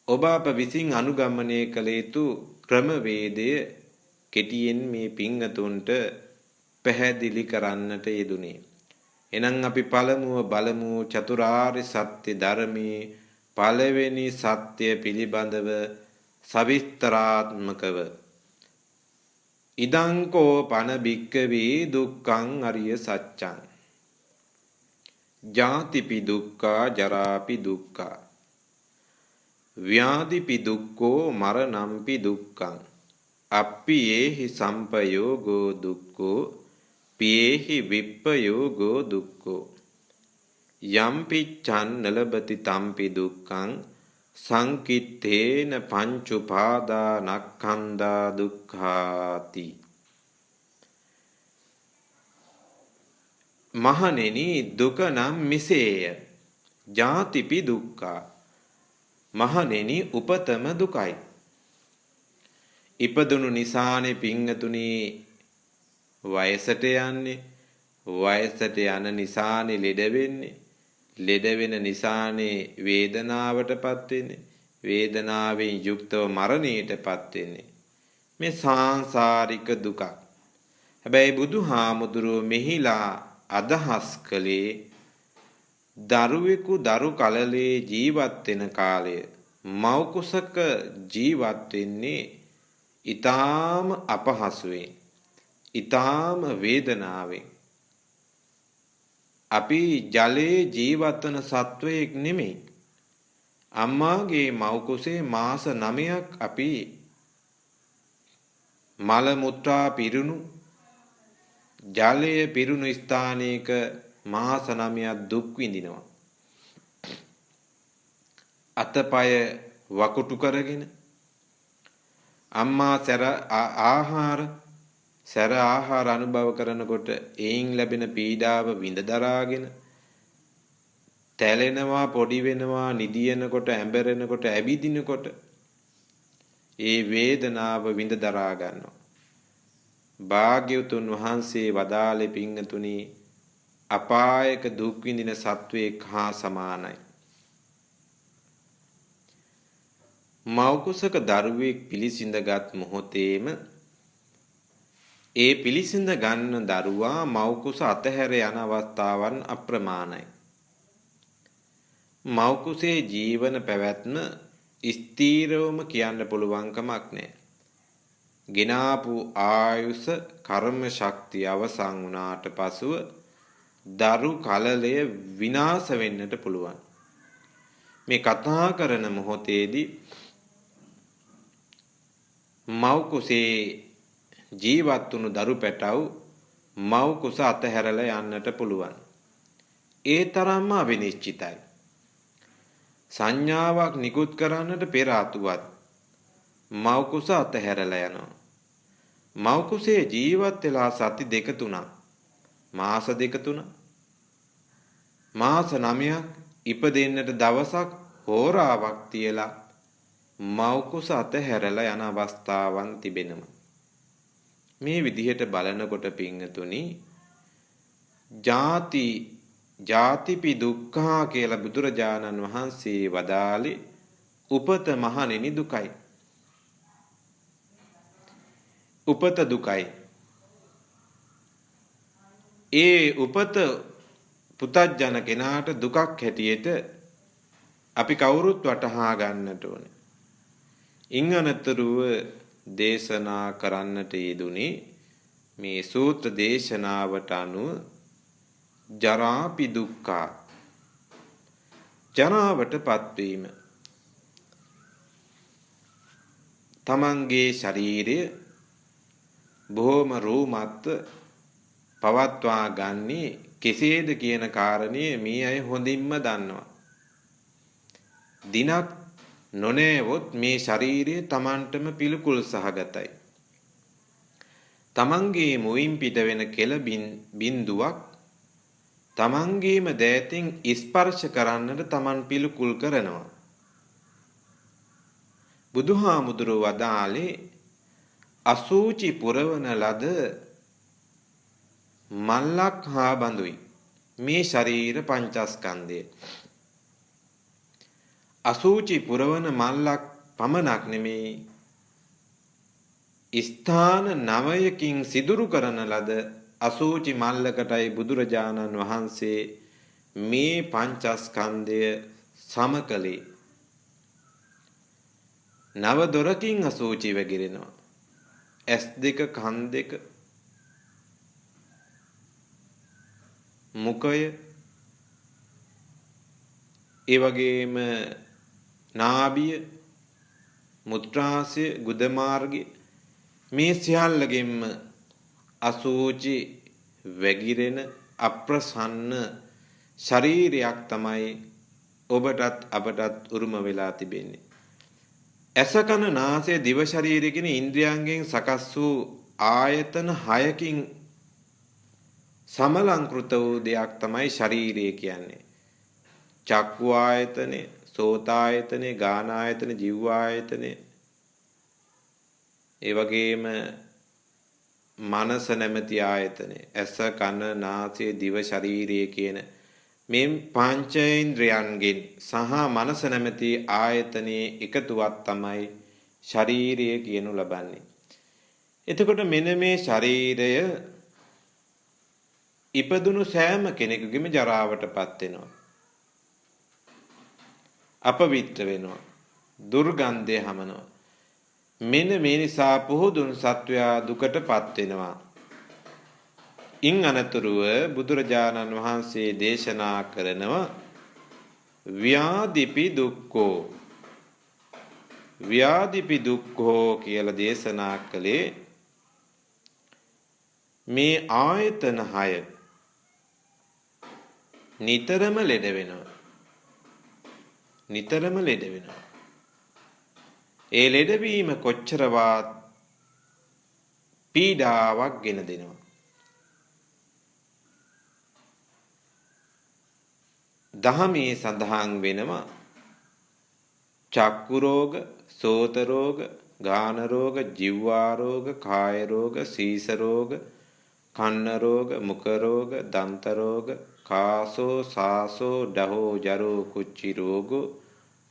ඔබ අප විසින් අනුගමනය කළ යුතු ක්‍රමවේදය කෙටියෙන් මේ පිංගතුන්ට පැහැදිලි කරන්නට යෙදුනේ. එහෙනම් අපි පළමුව බලමු චතුරාර්ය සත්‍ය ධර්මයේ පළවෙනි සත්‍ය පිළිබඳව සවිස්තරාත්මකව. ඉදං කෝ පන භික්ඛවේ දුක්ඛං අරිය සත්‍යං. ජාතිපි දුක්ඛා ජරාපි දුක්ඛා ව්‍යාධිපි දුක්ඛෝ මරණම්පි දුක්ඛං අප්පියේහි සම්පයෝගෝ දුක්ඛෝ පියේහි විප්පයෝගෝ දුක්ඛෝ යම්පිච්ඡන් නලබති තම්පි දුක්ඛං සංකිත්තේන පංච උපාදානස්කන්ධා දුක්ඛාති. මහණෙනි, දුක නම් මිසේය. ජාතිපි දුක්ඛා. මහණෙනි, උපතම දුකයි. ඉපදුණු නිසානේ පිංගතුනි වයසට යන්නේ. වයසට යන නිසානේ ලෙඩ වෙන්නේ. ලෙඩ වෙන නිසානේ වේදනාවටපත් වෙන්නේ. වේදනාවෙන් යුක්තව මරණයටපත් වෙන්නේ. මේ සාංශාරික දුකක්. හැබැයි බුදුහාමුදුරුවෝ මෙහිලා අදහස් කළේ දරුවෙකු දරු කලලේ ජීවත් වෙන කාලය මව් කුසක ජීවත් වෙන්නේ ඊටාම අපහසුවෙන්, ඊටාම වේදනාවෙන්. අපි ජලයේ ජීවත් වන සත්වයෙක් නෙමෙයි. අම්මාගේ මව් කුසේ මාස 9ක් අපි මල මුත්‍රා පිරුණු ජලය පිරුණු ස්ථානයක මාස 9ක් දුක් විඳිනවා. අතපය වකුටු කරගෙන අම්මා සැර ආහාර අනුභව කරනකොට එයින් ලැබෙන පීඩාව විඳ දරාගෙන තැලෙනවා, පොඩි වෙනවා, නිදිනකොට, ඇඹරෙනකොට, ඇවිදිනකොට ඒ වේදනාව විඳ දරා ගන්නවා. භාග්‍යවතුන් වහන්සේ වදාළේ පිංගතුනි අපායක දුක් විඳින සත්වයෙක් හා සමානයි. මව් කුසක දරුවෙක් පිළිසිඳගත් මොහොතේම ඒ පිළිසිඳ ගන්න දරුවා මව් කුස අතහැර යන අවස්ථාවන් අප්‍රමාණයි. මව් කුසේ ජීවන පැවැත්ම ස්ථීරවම කියන්න පුළුවන් කමක් නැහැ. ගෙනාපු ආයුෂ කර්ම ශක්තිය අවසන් වුණාට පසුව දරු කලලය විනාශ වෙන්නට පුළුවන්. මේ කතා කරන මොහොතේදී මව් කුසේ ජීවත් වුණු දරු පැටව් මව් කුස අතහැරලා යන්නට පුළුවන්. ඒ තරම්ම අවිනිශ්චිතයි. සංඥාවක් නිකුත් කරන්නට පෙර ආතුවත් මව් කුස අතහැරලා යනවා. මව් කුසේ ජීවත් වෙලා සති දෙක තුනක්, මාස දෙක තුනක්, මාස 9ක් ඉපදෙන්නට දවසක් හෝරාවක් තියලා මව් කුස අතහැරලා යන අවස්ථාවන් තිබෙනවා. මේ විදිහට බලනකොට පින්තුනි ජාතිපි දුක්ඛා කියලා බුදුරජාණන් වහන්සේ වදාළේ උපත මහණෙනි දුකයි. උපත දුකයි. ඒ උපත පුතජන කෙනාට දුකක් හැටියට අපි කවුරුත් වටහා ගන්නට ඕනේ. ඉංගනතරුව දේශනා කරන්නට යෙදුනේ මේ සූත්‍ර දේශනාවට අනුව ජරාපි දුක්ඛා, ජරාවට පත්වීම. තමන්ගේ ශරීරය බොහොම රූමත් පවත්වා ගන්නේ කෙසේද කියන කාරණය මේ අය හොඳින්ම දන්නවා. දිනක් නොනෑවොත් මේ ශරීරය තමන්ටම පිළිකුල් සහගතයි. තමන්ගේ මුවින් පිට වෙන කෙල බින්දුවක් තමන්ගේම දෑතින් ස්පර්ශ කරන්නට තමන් පිළිකුල් කරනවා. බුදුහාමුදුරුවෝ වදාළේ අසූචි පුරවන ලද මල්ලක් හා බඳුයි මේ ශරීර පංචස්කන්ධය. අසූචි පුරවන මල්ලක් පමණක් නෙමෙයි, ස්ථාන 9කින් සිදුරු කරන ලද අසූචි මල්ලකටයි බුදුරජාණන් වහන්සේ මේ පංචස්කන්ධය සම කළේ. 9 දොරකින් අසූචි වැగిරෙනවා. ඇස් දෙක, කන් දෙක, මුඛය, ඒ වගේම නාභිය, මුත්‍රාශය, ගුද මාර්ගය, මේ සියල්ලගෙන්ම අසූචි වැగిරෙන අප්‍රසන්න ශරීරයක් තමයි ඔබටත් අපටත් උරුම වෙලා තිබෙන්නේ. ඇස කන නාසය දිව ශරීරය කියන ඉන්ද්‍රියයන්ගෙන් සකස් වූ ආයතන 6කින් සමලංකృత වූ දෙයක් තමයි ශරීරය කියන්නේ. චක්කු ආයතනෙ, සෝත ආයතනෙ, ගාන ආයතනෙ, જીව ආයතනෙ, ඒ වගේම මනස නැමැති ආයතනෙ, ඇස කන නාසය දිව ශරීරය කියන මේ පංචේන්ද්‍රයන්ගෙන් සහ මනස නැමැති ආයතනයේ එකතුවක් තමයි ශරීරය කියනු ලබන්නේ. එතකොට මෙන්න මේ ශරීරය ඉපදුණු සෑම කෙනෙකුගේම ජරාවටපත් වෙනවා. අපවිත්‍ර වෙනවා. දුර්ගන්ධය හමනවා. මෙන්න මේ නිසා පොහොදුන් සත්වයා දුකටපත් වෙනවා. ඉන් අනතුරුව බුදුරජාණන් වහන්සේ දේශනා කරනවා ව්‍යාධිපි දුක්ඛෝ. ව්‍යාධිපි දුක්ඛෝ කියලා දේශනා කළේ මේ ආයතන 6 නිතරම ලෙඩ වෙනවා. නිතරම ලෙඩ වෙනවා. ඒ ලෙඩවීම කොච්චරවත් පීඩාවක් ගෙන දෙනවා. දහමේ සඳහන් වෙනවා චක්කු රෝග, සෝත රෝග, ගාන රෝග, ජීවා රෝග, කාය රෝග, සීස රෝග, කන්න රෝග, මුඛ රෝග, දන්ත රෝග, කාසෝ, සාසෝ, ඩහෝ, ජරෝ, කුච්චි රෝගෝ,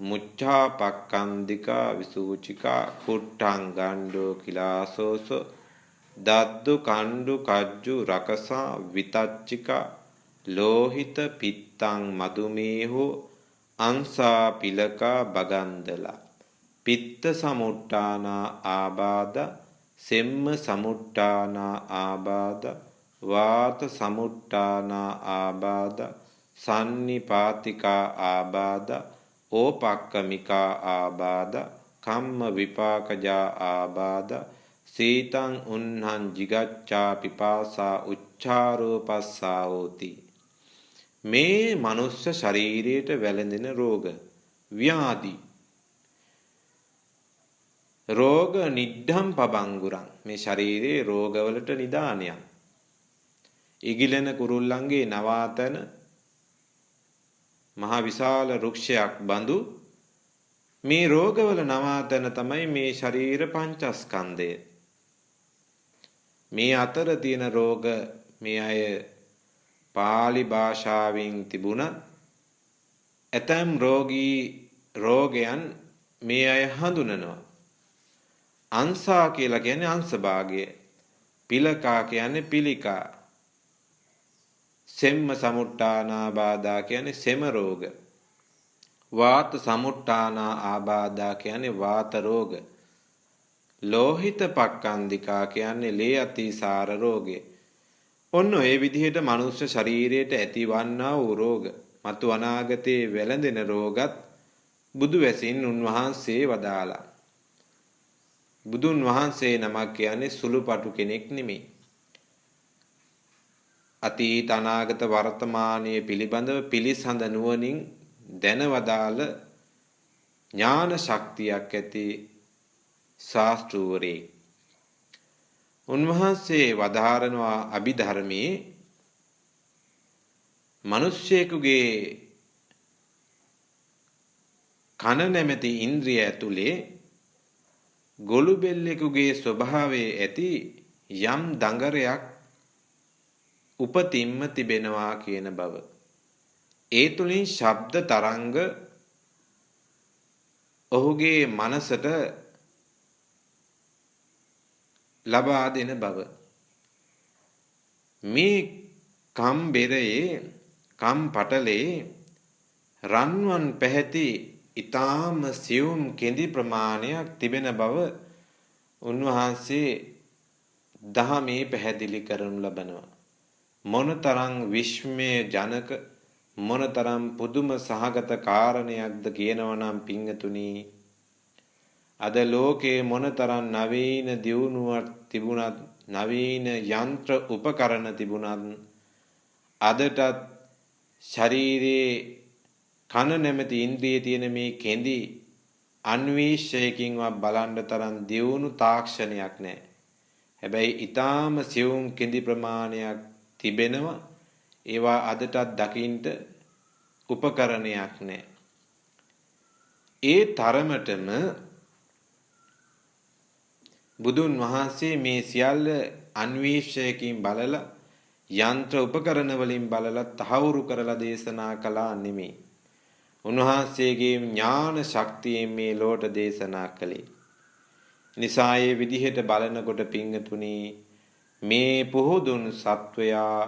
මුච්ඡා පක්ඛන්දිකා, විසූචිකා, කුට්ටං ගණ්ඩෝ, කිලාසෝසෝ, දද්දු, කණ්ඩු, කජ්ජු, රකසා, විතච්චිකා, ලෝහිත, පිත්තං, මදුමේහෝ, අංසා, පිලකා, බගන්දලා, පිත්ත සමුට්ටානා ආබාධ, සෙම්ම සමුට්ටානා ආබාධ වාත සමුට්ටානා ආබාධ සන්නිපාතිකා ආබාධ ඕපක්කමිකා ආබාධ කම්ම විපාකජා ආබාධ සීතං උන්හං jigacchā පිපාසා උච්චාරෝ පස්සාවෝති. මේ මනුස්ස ශරීරයට වැළඳෙන රෝග ව්‍යාධි රෝග නිද්ධම් පබංගුරං මේ ශරීරයේ රෝගවලට නිදානයක්. ඉගිලෙන කුරුල්ලන්ගේ නවාතන මහ විශාල වෘක්ෂයක් බඳු මේ රෝගවල නවාතන තමයි මේ ශරීර පංචස්කන්ධය. මේ අතර තියෙන රෝග මේ අය පාලි භාෂාවෙන් තිබුණත් ඇතැම් රෝගයන් මේ අය හඳුනනවා. අංසා කියලා කියන්නේ අංශභාගය. පිලකා කියන්නේ පිළිකා. සෙම්ම සමුට්ටානා ආබාධා කියන්නේ සෙම රෝග. වාත සමුට්ටානා ආබාධා කියන්නේ වාත රෝග. ලෝහිත පක්ඛන්දිකා කියන්නේ ලේ අතිසාර රෝගය. ඔන්න ඔය විදිහට මනුෂ්‍ය ශරීරයට ඇතිවන්නා වූ රෝග මතු අනාගතයේ වැළඳෙන රෝගත් බුදු වැසින් උන්වහන්සේ වදාලා. බුදුන් වහන්සේ නමක් කියන්නේ සුළුපටු කෙනෙක් නෙමෙයි. අතීත අනාගත වර්තමානයේ පිළිබඳව පිළිසඳ නුවණින් දැනවදාළ ඥාන ශක්තියක් ඇති ශාස්ත්‍රූවරේ. උන්වහන්සේ වදාරනවා අභිධර්මයේ මිනිස්සෙකුගේ කන නැමැති ඉන්ද්‍රිය ඇතුලේ ගොළු බෙල්ලෙකුගේ ස්වභාවයේ ඇති යම් දඟරයක් උපතින්ම තිබෙනවා කියන බව. ඒ තුලින් ශබ්ද තරංග ඔහුගේ මනසට ලබා දෙන බව. මේ කම් බෙරයේ කම් පටලේ රන්වන් පැහැති ඊ타ම සියුම් කෙඳි ප්‍රමාණයක් තිබෙන බව උන්වහන්සේ දහමේ පැහැදිලි කරනු ලබනවා. මොනතරම් විශ්මය ජනක මොනතරම් පුදුම සහගත කාරණයක්ද කියනවනම් පිංගතුනි, අද ලෝකේ මොනතරම් නවීන දියුණුවක් තිබුණත් නවීන යන්ත්‍ර උපකරණ තිබුණත් අදටත් ශරීරයේ කන නැමැති ඉන්ද්‍රියේ තියෙන මේ කෙඳි අන්වීක්ෂයකින්වත් බලන්න තරම් දියුණු තාක්ෂණයක් නැහැ. හැබැයි ඊටාම සියුම් කෙඳි ප්‍රමාණයක් තිබෙනවා. ඒවා අදටත් දකින්න උපකරණයක් නැහැ. ඒ තරමටම බුදුන් වහන්සේ මේ සියල්ල අන්වීක්ෂයකින් බලලා යන්ත්‍ර උපකරණ වලින් බලලා තහවුරු කරලා දේශනා කළා නෙමෙයි. උන්වහන්සේගේ ඥාන ශක්තියෙන් මේ ලෝට දේශනා කළේ. නිසා ඒ විදිහට බලනකොට පිංගතුනි, මේ පුහුදුන් සත්වයා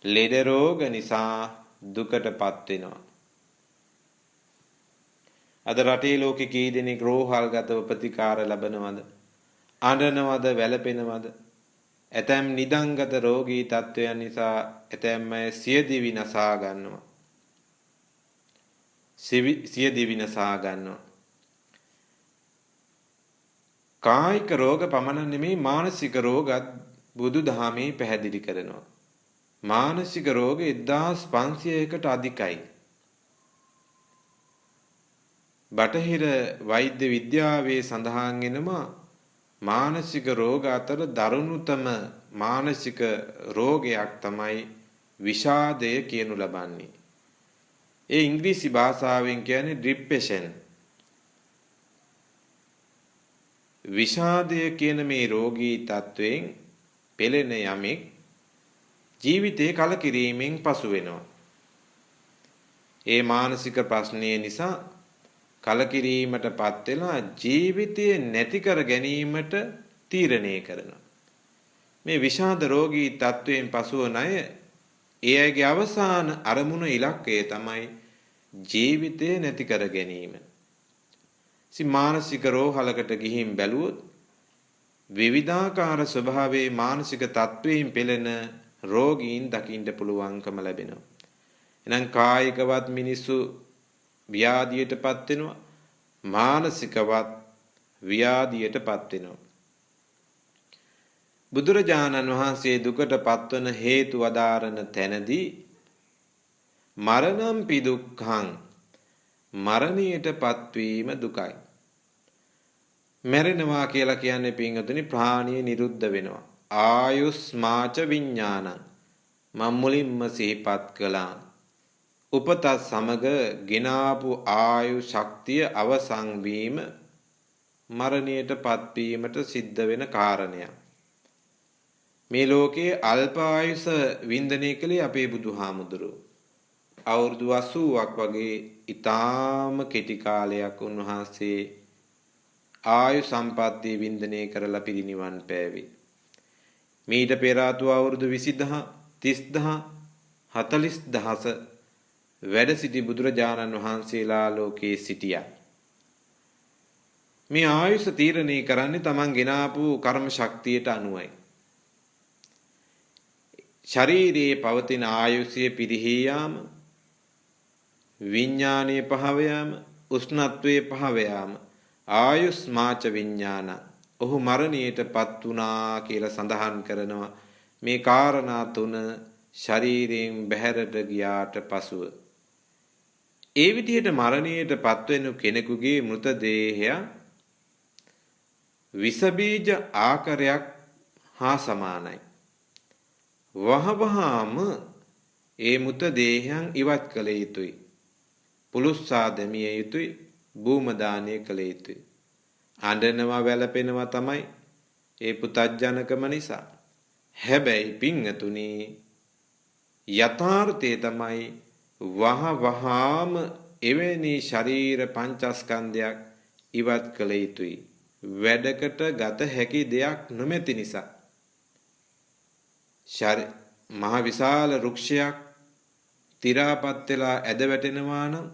ලෙඩ රෝග නිසා දුකටපත් වෙනවා. අද රටේ ලෝකේ කී දෙනෙක් රෝහල්ගතව ප්‍රතිකාර ලබනවද? අඬනවද? වැළපෙනවද? ඇතැම් නිදංගත රෝගී තත්වයන් නිසා ඇතැම් අය සියදිවි නසා ගන්නවා. සියදිවි නසා ගන්නවා. කායික රෝග පමණ නෙමෙයි මානසික රෝගත් බුදුදහමේ පැහැදිලි කරනවා. මානසික රෝග 1500කට අධිකයි. බටහිර වෛද්‍ය විද්‍යාවේ සඳහන් වෙනවා මානසික රෝග අතර දරුණුතම මානසික රෝගයක් තමයි විෂාදය කියනු ලබන්නේ. ඒ ඉංග්‍රීසි භාෂාවෙන් කියන්නේ ડિප්‍රෙෂන්. විෂාදය කියන මේ රෝගී තත්වයෙන් පෙළෙන යමෙක් ජීවිතේ කලකිරීමෙන් පසු වෙනවා. ඒ මානසික ප්‍රශ්නය නිසා කලකිරීමටපත් වෙලා ජීවිතය නැති කර ගැනීමට තීරණය කරනවා. මේ විෂාද රෝගී තත්වයෙන් පසුවන අය ඒ අයගේ අවසාන අරමුණ ඉලක්කය තමයි ජීවිතය නැති කර ගැනීම. මානසික රෝහලකට ගිහින් බැලුවොත් විවිධාකාර ස්වභාවයේ මානසික තත්වයෙන් පෙළෙන රෝගීන් දකින්න පුළුවන්කම ලැබෙනවා. එහෙනම් කායිකවත් මිනිස්සු ව්‍යාධියටපත් වෙනවා, මානසිකවත් ව්‍යාධියටපත් වෙනවා. බුදුරජාණන් වහන්සේ දුකට පත්වන හේතු වදාරන තැනදී මරණම්පි දුක්ඛං, මරණයට පත්වීම දුකයි. මැරෙනවා කියලා කියන්නේ පින්වතුනි ප්‍රාණිය නිරුද්ධ වෙනවා. ආයුස්මාච විඥානං, මම මුලින්ම සිහිපත් කළා. උපතත් සමග ගෙනාපු ආයු ශක්තිය අවසන් වීම මරණයට පත්වීමට සිද්ධ වෙන කාරණයක්. මේ ලෝකයේ අල්ප ආයුෂ වින්දනය කළේ අපේ බුදුහාමුදුරුවෝ. අවුරුදු 80ක් වගේ ඊටාම කෙටි කාලයක් උන්වහන්සේ ආයු සම්පත්තිය වින්දනය කරලා පිරිනිවන් පෑවේ. මීට පෙර ආතු අවුරුදු 20000 30000 40000 වැඩ සිටි බුදුරජාණන් වහන්සේලා ලෝකයේ සිටියා. මේ ආයුෂ තීරණය කරන්නේ Taman ගෙනාපු කර්ම ශක්තියට අනුවයි. ශරීරයේ පවතින ආයුෂය පිරිහී යාම, විඥානයේ පහව යාම, උෂ්ණත්වයේ පහව යාම, ආයුස්මාච විඥාන, ඔහු මරණයටපත් වුණා කියලා සඳහන් කරනවා. මේ කාරණා තුන ශරීරයෙන් බැහැරට ගියාට පසුව ඒ විදිහට මරණයටපත් වෙන කෙනෙකුගේ මృతදේහය විස බීජ ආකාරයක් හා සමානයි. වහවහාම ඒ මృతදේහයන් ඉවත් කළ යුතුයි. පුලුස්සා දැමිය යුතුයි. භූම දානය කළ යුතුයි. අඬනවා වැළපෙනවා තමයි ඒ පුතත්ජනකම නිසා. හැබැයි පින්තුනි යථාර්ථය තමයි වහවහාම එවැනි ශරීර පංචස්කන්ධයක් ඉවත් කළ යුතුයි. වැඩකට ගත හැකි දෙයක් නොමැති නිසා. මහ විශාල වෘක්ෂයක් තිරාපත් වෙලා ඇද වැටෙනවා නම්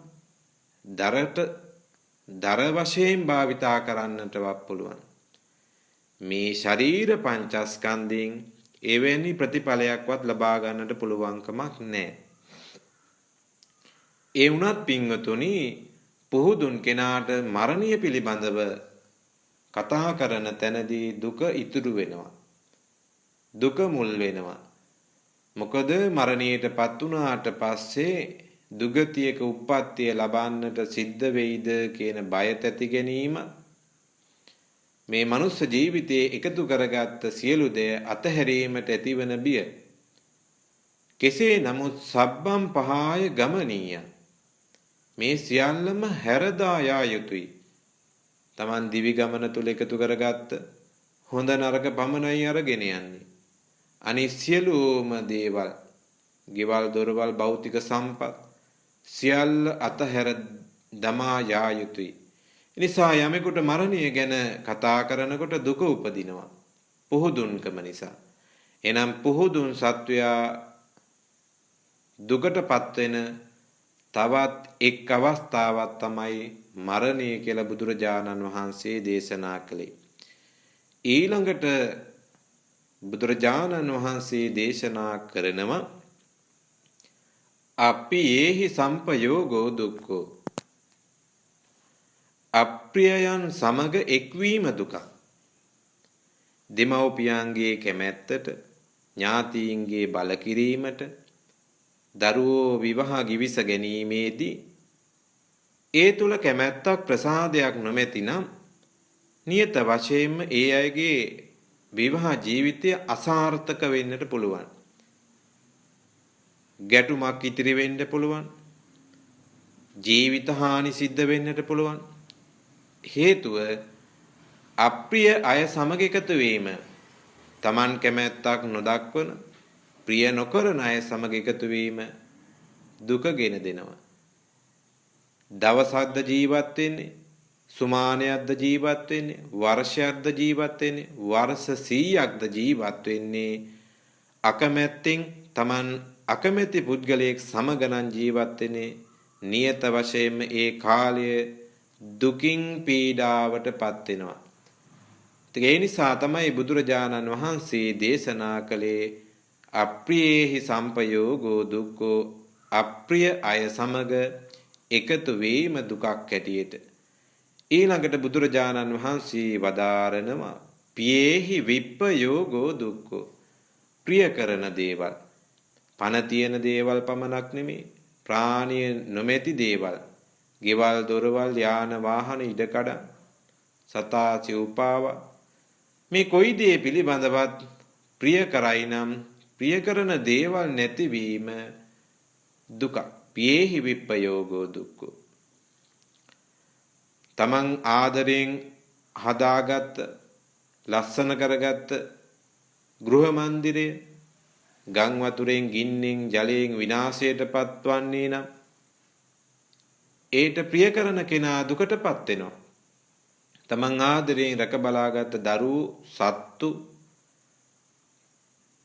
දර වශයෙන් භාවිතා කරන්නටවත් පුළුවන්. මේ ශරීර පංචස්කන්ධයෙන් එවැනි ප්‍රතිඵලයක්වත් ලබා ගන්නට පුළුවන්කමක් නැහැ. ඒ වුණත් පින්වතුනි පුහුදුන් කෙනාට මරණය පිළිබඳව කතා කරන තැනදී දුක ඉතුරු වෙනවා. දුක මුල් වෙනවා. මොකද මරණයටපත් වුණාට පස්සේ දුගතියක උප්පත්තිය ලබන්නට සිද්ධ වෙයිද කියන බය තැති ගැනීම මේ මනුස්ස ජීවිතයේ එකතු කරගත්ත සියලු දේ අතහැරීමට ඇතිවන බිය. කෙසේ නමුත් සබ්බම් පහාය ගමනීය, මේ සියල්ලම හැරදා යා යුතුයි. Taman දිවි ගමන තුල එකතු කරගත්ත හොඳ නරක පමණයි අරගෙන යන්නේ. අනිත් සියලුම දේවල්, ගෙවල් දොරවල් භෞතික සම්පත් සියල්ල අතහැර දමා යා යුතුයි. නිසා යමෙකුට මරණය ගැන කතා කරනකොට දුක උපදිනවා පුහුදුන්කම නිසා. එනම් පුහුදුන් සත්වයා දුකටපත් වෙන තවත් එක් අවස්ථාවක් තමයි මරණය කියලා බුදුරජාණන් වහන්සේ දේශනා කළේ. ඊළඟට බුදුරජාණන් වහන්සේ දේශනා කරනවා අපි ඒහි සම්පයෝගෝ දුක්ඛෝ, අප්‍රියයන් සමග එක්වීම දුක. දෙමව්පියන්ගේ කැමැත්තට, ඥාතීන්ගේ බල කිරීමට, දරුවෝ විවාහ ගිවිස ගැනීමේදී ඒ තුල කැමැත්තක් ප්‍රසාදයක් නොමැතිනම් නියත වශයෙන්ම ඒ අයගේ විවාහ ජීවිතය අසාර්ථක වෙන්නට පුළුවන්. ගැටුමක් ඉතිරි වෙන්න පුළුවන්. ජීවිත හානි සිද්ධ වෙන්නට පුළුවන්. හේතුව අප්‍රිය අය සමග එකතු වීම. Taman කැමැත්තක් නොදක්වන, ප්‍රිය නොකරන අය සමග එකතු වීම දුක ගෙන දෙනවා. දවසක්ද ජීවත් වෙන්නේ, සුමානයක්ද ජීවත් වෙන්නේ, වර්ෂයක්ද ජීවත් වෙන්නේ, වර්ෂ 100ක්ද ජීවත් වෙන්නේ අකමැත්තෙන්. Taman අකමැති පුද්ගලයෙක් සමගනම් ජීවත් වෙන්නේ නියත වශයෙන්ම ඒ කාලය දුකින් පීඩාවටපත් වෙනවා. ඒ නිසා තමයි බුදුරජාණන් වහන්සේ දේශනා කළේ අප්‍රියේහි සම්පයෝගෝ දුක්ඛෝ අප්‍රිය අය සමග එකතු වීම දුකක් හැටියට. ඊළඟට බුදුරජාණන් වහන්සේ වදාරනවා පියේහි විප්පයෝගෝ දුක්ඛෝ ප්‍රිය කරන දේවල් පණ තියෙන දේවල් පමණක් නෙමෙයි ප්‍රාණිය නොමැති දේවල් ගෙවල් දොරවල් යාන වාහන ඉඩකඩ සතා සිව්පාව මේ කොයි දේ පිළිබඳවත් ප්‍රිය කරයි නම් ප්‍රිය කරන දේවල් නැතිවීම දුක. පියේහි විප්පයෝගෝ දුක්ඛෝ. තමන් ආදරෙන් හදාගත්ත ලස්සන කරගත්ත ගෘහ මන්දිරය ගම් වතුරෙන් ගින්නෙන් ජලයෙන් විනාශයට පත්වන්නේ නම් ඒට ප්‍රිය කරන කෙනා දුකටපත් වෙනවා. තමන් ආදරයෙන් රැක බලාගත්ත දරුවෝ සත්තු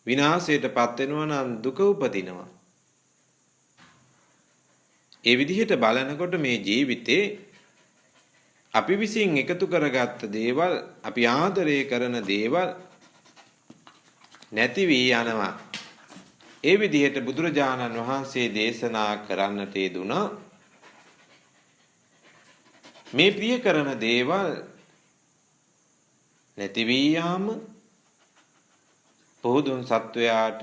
විනාශයට පත් වෙනවා නම් දුක උපදිනවා. ඒ විදිහට බලනකොට මේ ජීවිතේ අපි විසින් එකතු කරගත්ත දේවල් අපි ආදරය කරන දේවල් නැති වී යනවා. ඒ විදිහට බුදුරජාණන් වහන්සේ දේශනා කරන්නට යෙදුණා මේ ප්‍රිය කරන දේවල් නැති වී යාම පොදුන් සත්වයාට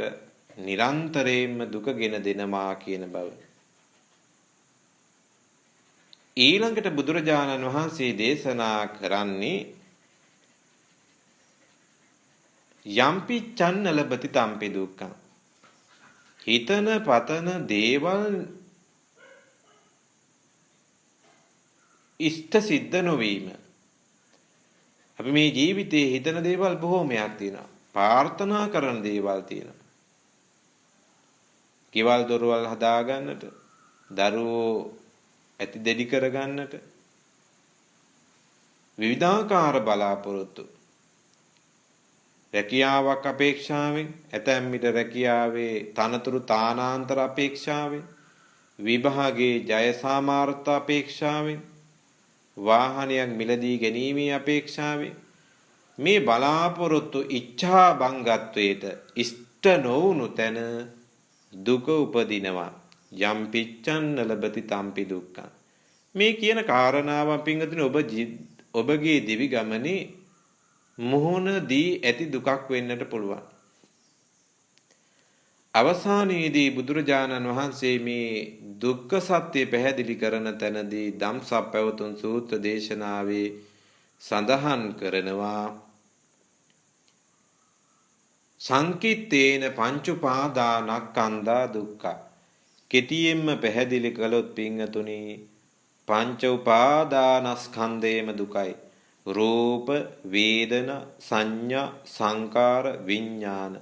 නිරන්තරයෙන්ම දුක ගෙන දෙනවා කියන බව. ඊළඟට බුදුරජාණන් වහන්සේ දේශනා කරන්නේ යම්පි චන්න ලබති තම්පි දුක්ඛං. හිතන පතන දේවල් ඉෂ්ට සිද්ධ නොවීම. අපි මේ ජීවිතයේ හිතන දේවල් බොහෝමයක් තියෙනවා. ප්‍රාර්ථනා කරන දේවල් තියෙනවා. ගෙවල් දොරවල් හදාගන්නට, දරුවෝ ඇති දෙඩි කරගන්නට විවිධාකාර බලාපොරොත්තු. රැකියාවක් අපේක්ෂාවෙන්, ඇතැම් විට රැකියාවේ තනතුරු තානාන්තර අපේක්ෂාවෙන්, විභාගයේ ජය සාමාර්ථ අපේක්ෂාවෙන්, වාහනයක් මිලදී ගැනීමේ අපේක්ෂාවෙන් මේ බලාපොරොත්තු ඉච්ඡා බංගත්වයට ඉෂ්ට නොවුණු තැන දුක උපදිනවා. යම් පිච්ඡන්න ලබති තම්පි දුක්ඛං. මේ කියන කාරණාව පින්වතුනි ඔබගේ දිවි ගමනේ මුහුණදී ඇති දුකක් වෙන්නට පුළුවන්. අවසානයේදී බුදුරජාණන් වහන්සේ මේ දුක්ඛ සත්‍ය පැහැදිලි කරන තැනදී ධම්සප්පවතුන් සූත්‍ර දේශනාවේ සඳහන් කරනවා සංකිට්ඨේන පංච උපාදානස්කන්ධා දුක්ඛ. කෙටියෙන්ම පැහැදිලි කළොත් පින්වතුනි පංච උපාදානස්කන්ධේම දුකයි. රූප, වේදනා, සංඥා, සංකාර, විඥාන.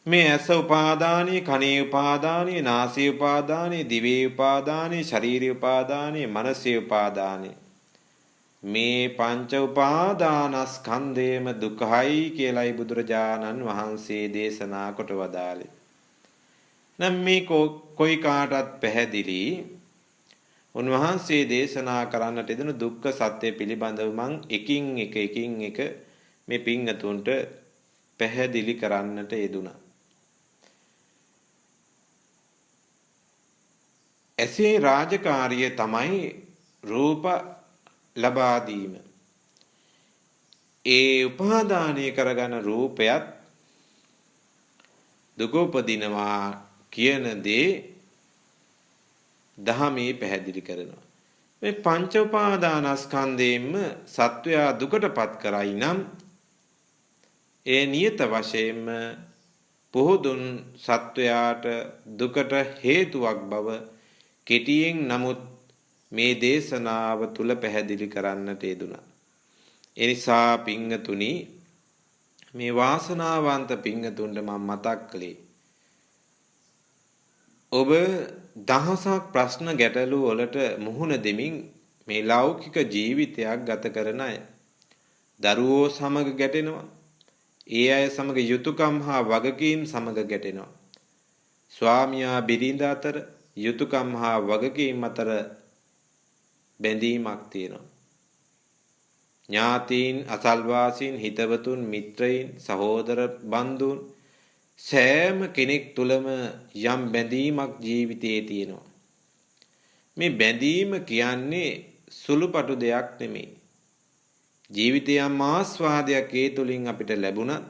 මේ ඇස උපාදානීය, කනේ උපාදානීය, නාසය උපාදානීය, දිවේ උපාදානීය, ශරීරය උපාදානීය, මනසේ උපාදානීය. මේ පංච උපාදානස්කන්ධයම දුකයි කියලයි බුදුරජාණන් වහන්සේ දේශනා කොට වදාළේ. නම් මේ කොයි කාටත් පැහැදිලි උන්වහන්සේ දේශනා කරන්නට යෙදුණු දුක්ඛ සත්‍ය පිළිබඳව මං එකින් එක මේ පින්වතුන්ට පැහැදිලි කරන්නට යෙදුණා. ඇසේ රාජකාරිය තමයි රූප ලබා දීම. ඒ උපාදානය කරගන රූපයත් දුක උපදිනවා කියන දේ දහමේ පැහැදිලි කරනවා. මේ පංච උපාදානස්කන්ධයෙන්ම සත්වයා දුකටපත් කරයි නම් ඒ නියත වශයෙන්ම පොහොදුන් සත්වයාට දුකට හේතුවක් බව කෙටියෙන් නමුත් මේ දේශනාව තුල පැහැදිලි කරන්නට යෙදුණා. ඒ නිසා පින්තුනි මේ වාසනාවන්ත පින්තුන්ට මම මතක් කළේ ඔබ දහසක් ප්‍රශ්න ගැටලු වලට මුහුණ දෙමින් මේ ලෞකික ජීවිතයක් ගත කරන අය. දරුවෝ සමග ගැටෙනවා. ඒ අය සමග යුතුයකම් හා වගකීම් සමග ගැටෙනවා. ස්වාමියා බිරිඳ අතර යුතුයකම් හා වගකීම් අතර බැඳීමක් තියෙනවා. ඥාතීන් අසල්වාසීන් හිතවතුන් මිත්‍රයින් සහෝදර බන්දුන් සෑම කෙනෙක් තුළම යම් බැඳීමක් ජීවිතයේ තියෙනවා. මේ බැඳීම කියන්නේ සුළුපටු දෙයක් නෙමෙයි. ජීවිතයේ ආස්වාදයක් ඒ තුලින් අපිට ලැබුණත්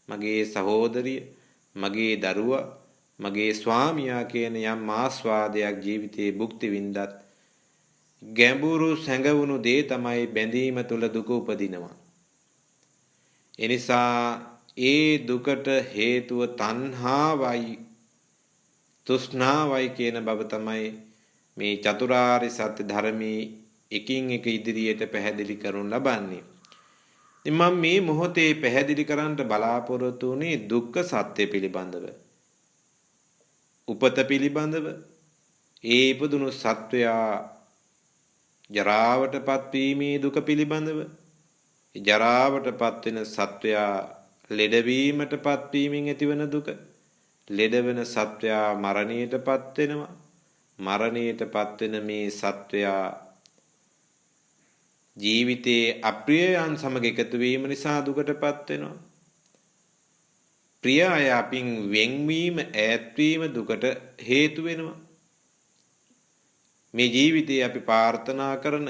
මගේ සහෝදරිය, මගේ දරුවා, මගේ ස්වාමියා කියන යම් ආස්වාදයක් ජීවිතයේ භුක්ති විඳත් ගැඹුරු සැඟවුණු දේ තමයි බැඳීම තුල දුක උපදිනවා. එනිසා ඒ දුකට හේතුව තණ්හාවයි තෘෂ්ණාවයි කියන බව තමයි මේ චතුරාර්ය සත්‍ය ධර්මයේ එකින් එක ඉදිරියට පැහැදිලි කරනු ලබන්නේ. ඉතින් මම මේ මොහොතේ පැහැදිලි කරන්න බලාපොරොත්තු වුණේ දුක්ඛ සත්‍ය පිළිබඳව. උපත පිළිබඳව, ඒ ඉපදුණු සත්වයා ජරාවටපත් වීමේ දුක පිළිබඳව, ජරාවටපත් වෙන සත්වයා ලෙඩවීමටපත් වීමෙන් ඇතිවන දුක, ලෙඩ වෙන සත්වයා මරණයටපත් වෙනවා, මරණයටපත් වෙන මේ සත්වයා ජීවිතයේ අප්‍රියයන් සමග එකතු වීම නිසා දුකටපත් වෙනවා. ප්‍රිය අය අපින් වෙන්වීම ඈත්වීම දුකට හේතු වෙනවා. මේ ජීවිතයේ අපි ප්‍රාර්ථනා කරන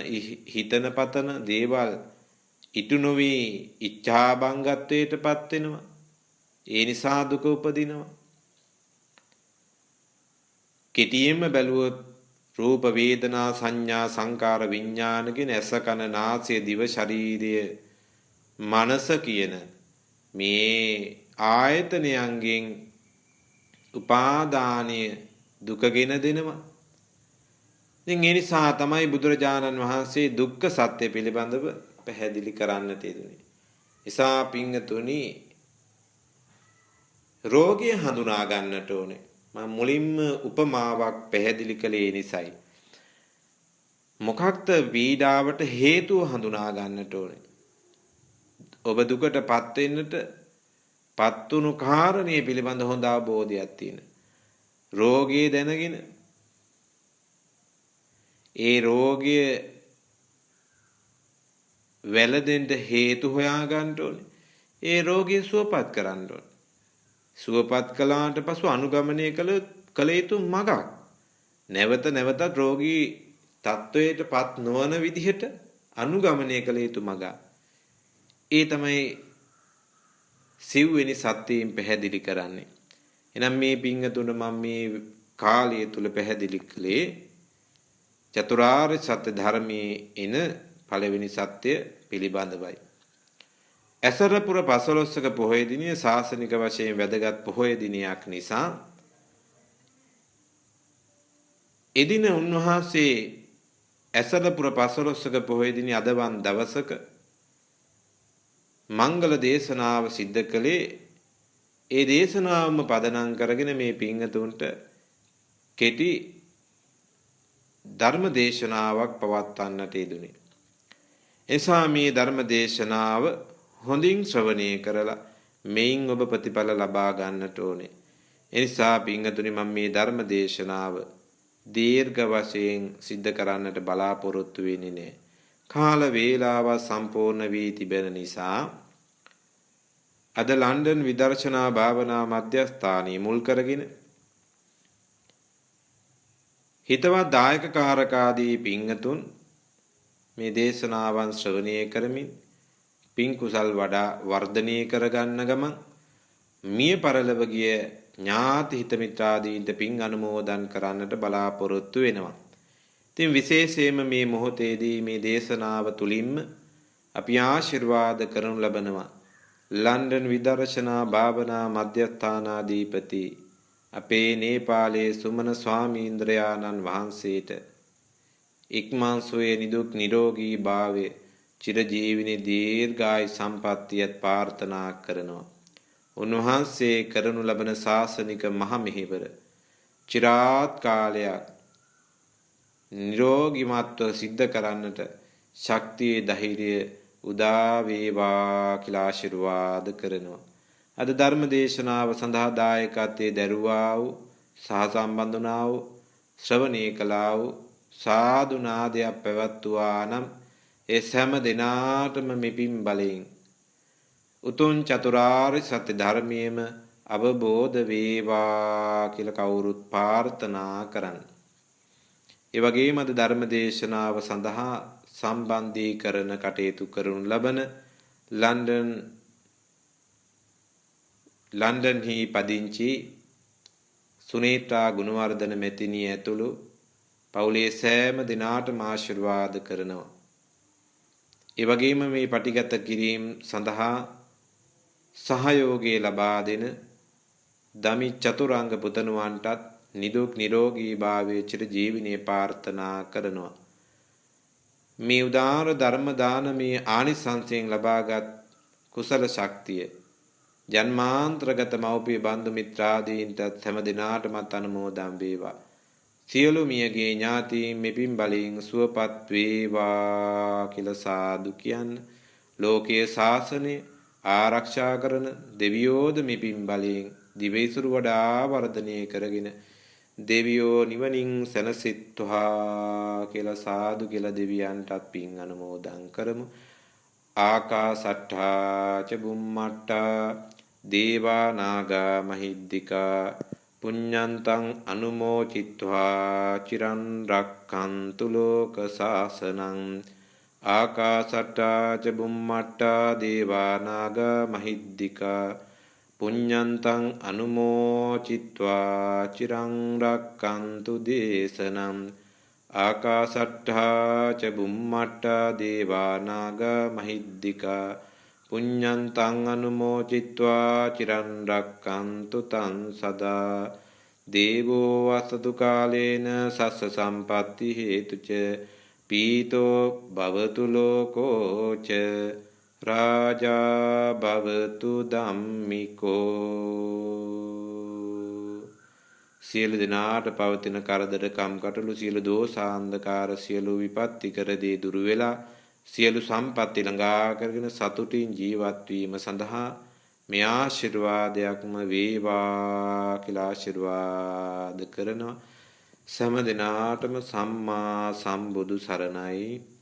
හිතන පතන දේවල් ඉටු නොවි ඉච්ඡා බංගත්වයටපත් වෙනවා. ඒ නිසා දුක උපදිනවා. කෙටියෙන්ම බැලුවොත් රූප වේදනා සංඥා සංකාර විඥාන කියන ඇස කන නාසය දිව ශරීරය මනස කියන මේ ආයතනයන්ගෙන් උපාදානීය දුකගෙන දෙනවා. ඉතින් ඒ නිසා තමයි බුදුරජාණන් වහන්සේ දුක්ඛ සත්‍ය පිළිබඳව පැහැදිලි කරන්නට යෙදුනේ. නිසා පින්තුනි රෝගය හඳුනා ගන්නට ඕනේ. මම මුලින්ම උපමාවක් පැහැදිලි කළේ නිසයි. මොකක්ද පීඩාවට හේතුව හඳුනා ගන්නට ඕනේ. ඔබ දුකටපත් වෙන්නට පත්තුණු කාරණේ පිළිබඳ හොඳ අවබෝධයක් තියෙන. රෝගය දැනගෙන ඒ රෝගය වැළඳෙන්න හේතු හොයා ගන්න ඕනේ. ඒ රෝගය සුවපත් කරන්න ඕනේ. සුවපත් කළාට පසු අනුගමනය කළ යුතු මගක්. නැවත නැවතත් රෝගී තත්වයටපත් නොවන විදිහට අනුගමනය කළ යුතු මග. ඒ තමයි සිව්වෙනි සත්‍යයෙන් පැහැදිලි කරන්නේ. එහෙනම් මේ පිංගතුන මම මේ කාලය තුල පැහැදිලි කළේ චතුරාර්ය සත්‍ය ධර්මයේ එන පළවෙනි සත්‍ය පිළිබඳවයි. ඇසරපුර 15ක පොහොය දිනය ශාසනික වශයෙන් වැදගත් පොහොය දිනයක් නිසා එදින උන්වහන්සේ ඇසරපුර 15ක පොහොය දිනය අදවන් දවසක මංගල දේශනාව සිද්ධ කළේ. ඒ දේශනාවම පදනම් කරගෙන මේ පින්වතුන්ට කෙටි ධර්ම දේශනාවක් පවත්වන්නට යෙදුනේ. එසා මේ ධර්ම දේශනාව හොඳින් ශ්‍රවණය කරලා මෙයින් ඔබ ප්‍රතිඵල ලබා ගන්නට ඕනේ. එනිසා පින්වතුනි මම මේ ධර්ම දේශනාව දීර්ඝ වශයෙන් සිද්ධ කරන්නට බලාපොරොත්තු වෙන්නේ නැහැ. කාල වේලාව සම්පූර්ණ වී තිබෙන නිසා අද ලන්ඩන් විදර්ශනා භාවනා මධ්‍යස්ථානයේ මුල් කරගෙන හිතවත් දායක කාරකාදී පින්වතුන් මේ දේශනාවන් ශ්‍රවණය කරමින් පින් කුසල් වඩා වර්ධනය කරගන්න ගමන් මිය පරලොව ගිය ඥාති හිත මිත්‍රාදීන්ට පින් අනුමෝදන් කරන්නට බලාපොරොත්තු වෙනවා. ඉතින් විශේෂයෙන්ම මේ මොහොතේදී මේ දේශනාව තුලින්ම අපි ආශිර්වාද කරනු ලබනවා. ලන්ඩන් විදර්ශනා භාවනා මධ්‍යස්ථානාධිපති අපේ නේපාලයේ සුමන ස්වාමීන්ද්‍රයාණන් වහන්සේට ඉක්මන් සුවය නිදුක් නිරෝගී භාවය චිරජීවනයේ දීර්ඝායු සම්පන්නියත් ප්‍රාර්ථනා කරනවා. උන්වහන්සේ කරනු ලබන ශාසනික මහ මෙහෙවර චිරාත් කාලයක් නිරෝගීමත්ව සිද්ධ කරන්නට ශක්තිය ධෛර්යය උදා වේවා කියලා ආශිර්වාද කරනවා. අද ධර්ම දේශනාව සඳහා දායකත්වයේ දරුවා වූ සහ සම්බන්ධ වුණා වූ ශ්‍රවණය කළා වූ සාදු නාදයක් පැවැත්වුවා නම් ඒ සෑම දිනාටම මෙපින් බලයෙන් උතුම් චතුරාර්ය සත්‍ය ධර්මයේම අවබෝධ වේවා කියලා කවුරුත් ප්‍රාර්ථනා කරන්න. ඒ වගේම අද ධර්ම දේශනාව සඳහා සම්බන්ධීකරණ කටයුතු කරනු ලබන ලන්ඩන්හි පදිංචි සුනීතා ගුණවර්ධන මෙතිණිය ඇතුළු පවුලේ සෑම දිනාටම ආශිර්වාද කරනවා. ඒ වගේම මේ පටිගත කිරීම සඳහා සහයෝගය ලබා දෙන දමි චතුරංග පුතණුවන්ටත් නිදුක් නිරෝගී භාවයේ චිර ජීවනයේ ප්‍රාර්ථනා කරනවා. මේ උදාර ධර්ම දානමේ ආනිසංසයෙන් ලබාගත් කුසල ශක්තිය ජන්මාන්තරගත මෞපිය බන්දු මිත්‍රාදීන්ට හැම දිනාටමත් අනුමෝදන් වේවා. සියලු මියගේ ඥාතීන් මෙපින් බලයෙන් සුවපත් වේවා කියලා සාදු කියන්න. ලෝකයේ ශාසනය ආරක්ෂා කරන දෙවියෝද මෙපින් බලයෙන් දිවයිසුරු වඩා වර්ධනය කරගෙන දෙවියෝ නිවනින් සැනසෙත්වා කියලා සාදු කියලා දෙවියන්ටත් පින් අනුමෝදන් කරමු. ආකාසට්ඨා ච බුම්මට්ඨා දේවා නාග මහිද්దికා පුඤ්ඤන්තං අනුමෝචිත්වා චිරන් රක්ඛන්තු ලෝක සාසනං. ආකාසට්ඨා ච බුම්මට්ඨා දේවා නාග මහිද්దికා පුඤ්ඤන්තං අනුමෝචිත්වා චිරං රක්ඛන්තු දේශනං. ආකාසට්ඨා ච බුම්මට්ඨා දේවා නාග මහිද්దికා පුඤ්ඤන්තං අනුමෝචිත්වා චිරං රක්ඛන්තු තං සදා. දේවෝ වසතු කාලේන සස්ස සම්පatti හේතුච පීතෝ භවතු ලෝකෝච රාජා භවතු ධම්මිකෝ. සියලු දෙනාට පවතින කරදර කම්කටොළු සියලු දෝෂාන්ධකාර සියලු විපත්ති කර දේ දුරු වෙලා සියලු සම්පatti ළඟා කරගෙන සතුටින් ජීවත් වීම සඳහා මේ ආශිර්වාදයක්ම වේවා කියලා ආශිර්වාද කරනවා. සෑම දිනාටම සම්මා සම්බුදු සරණයි.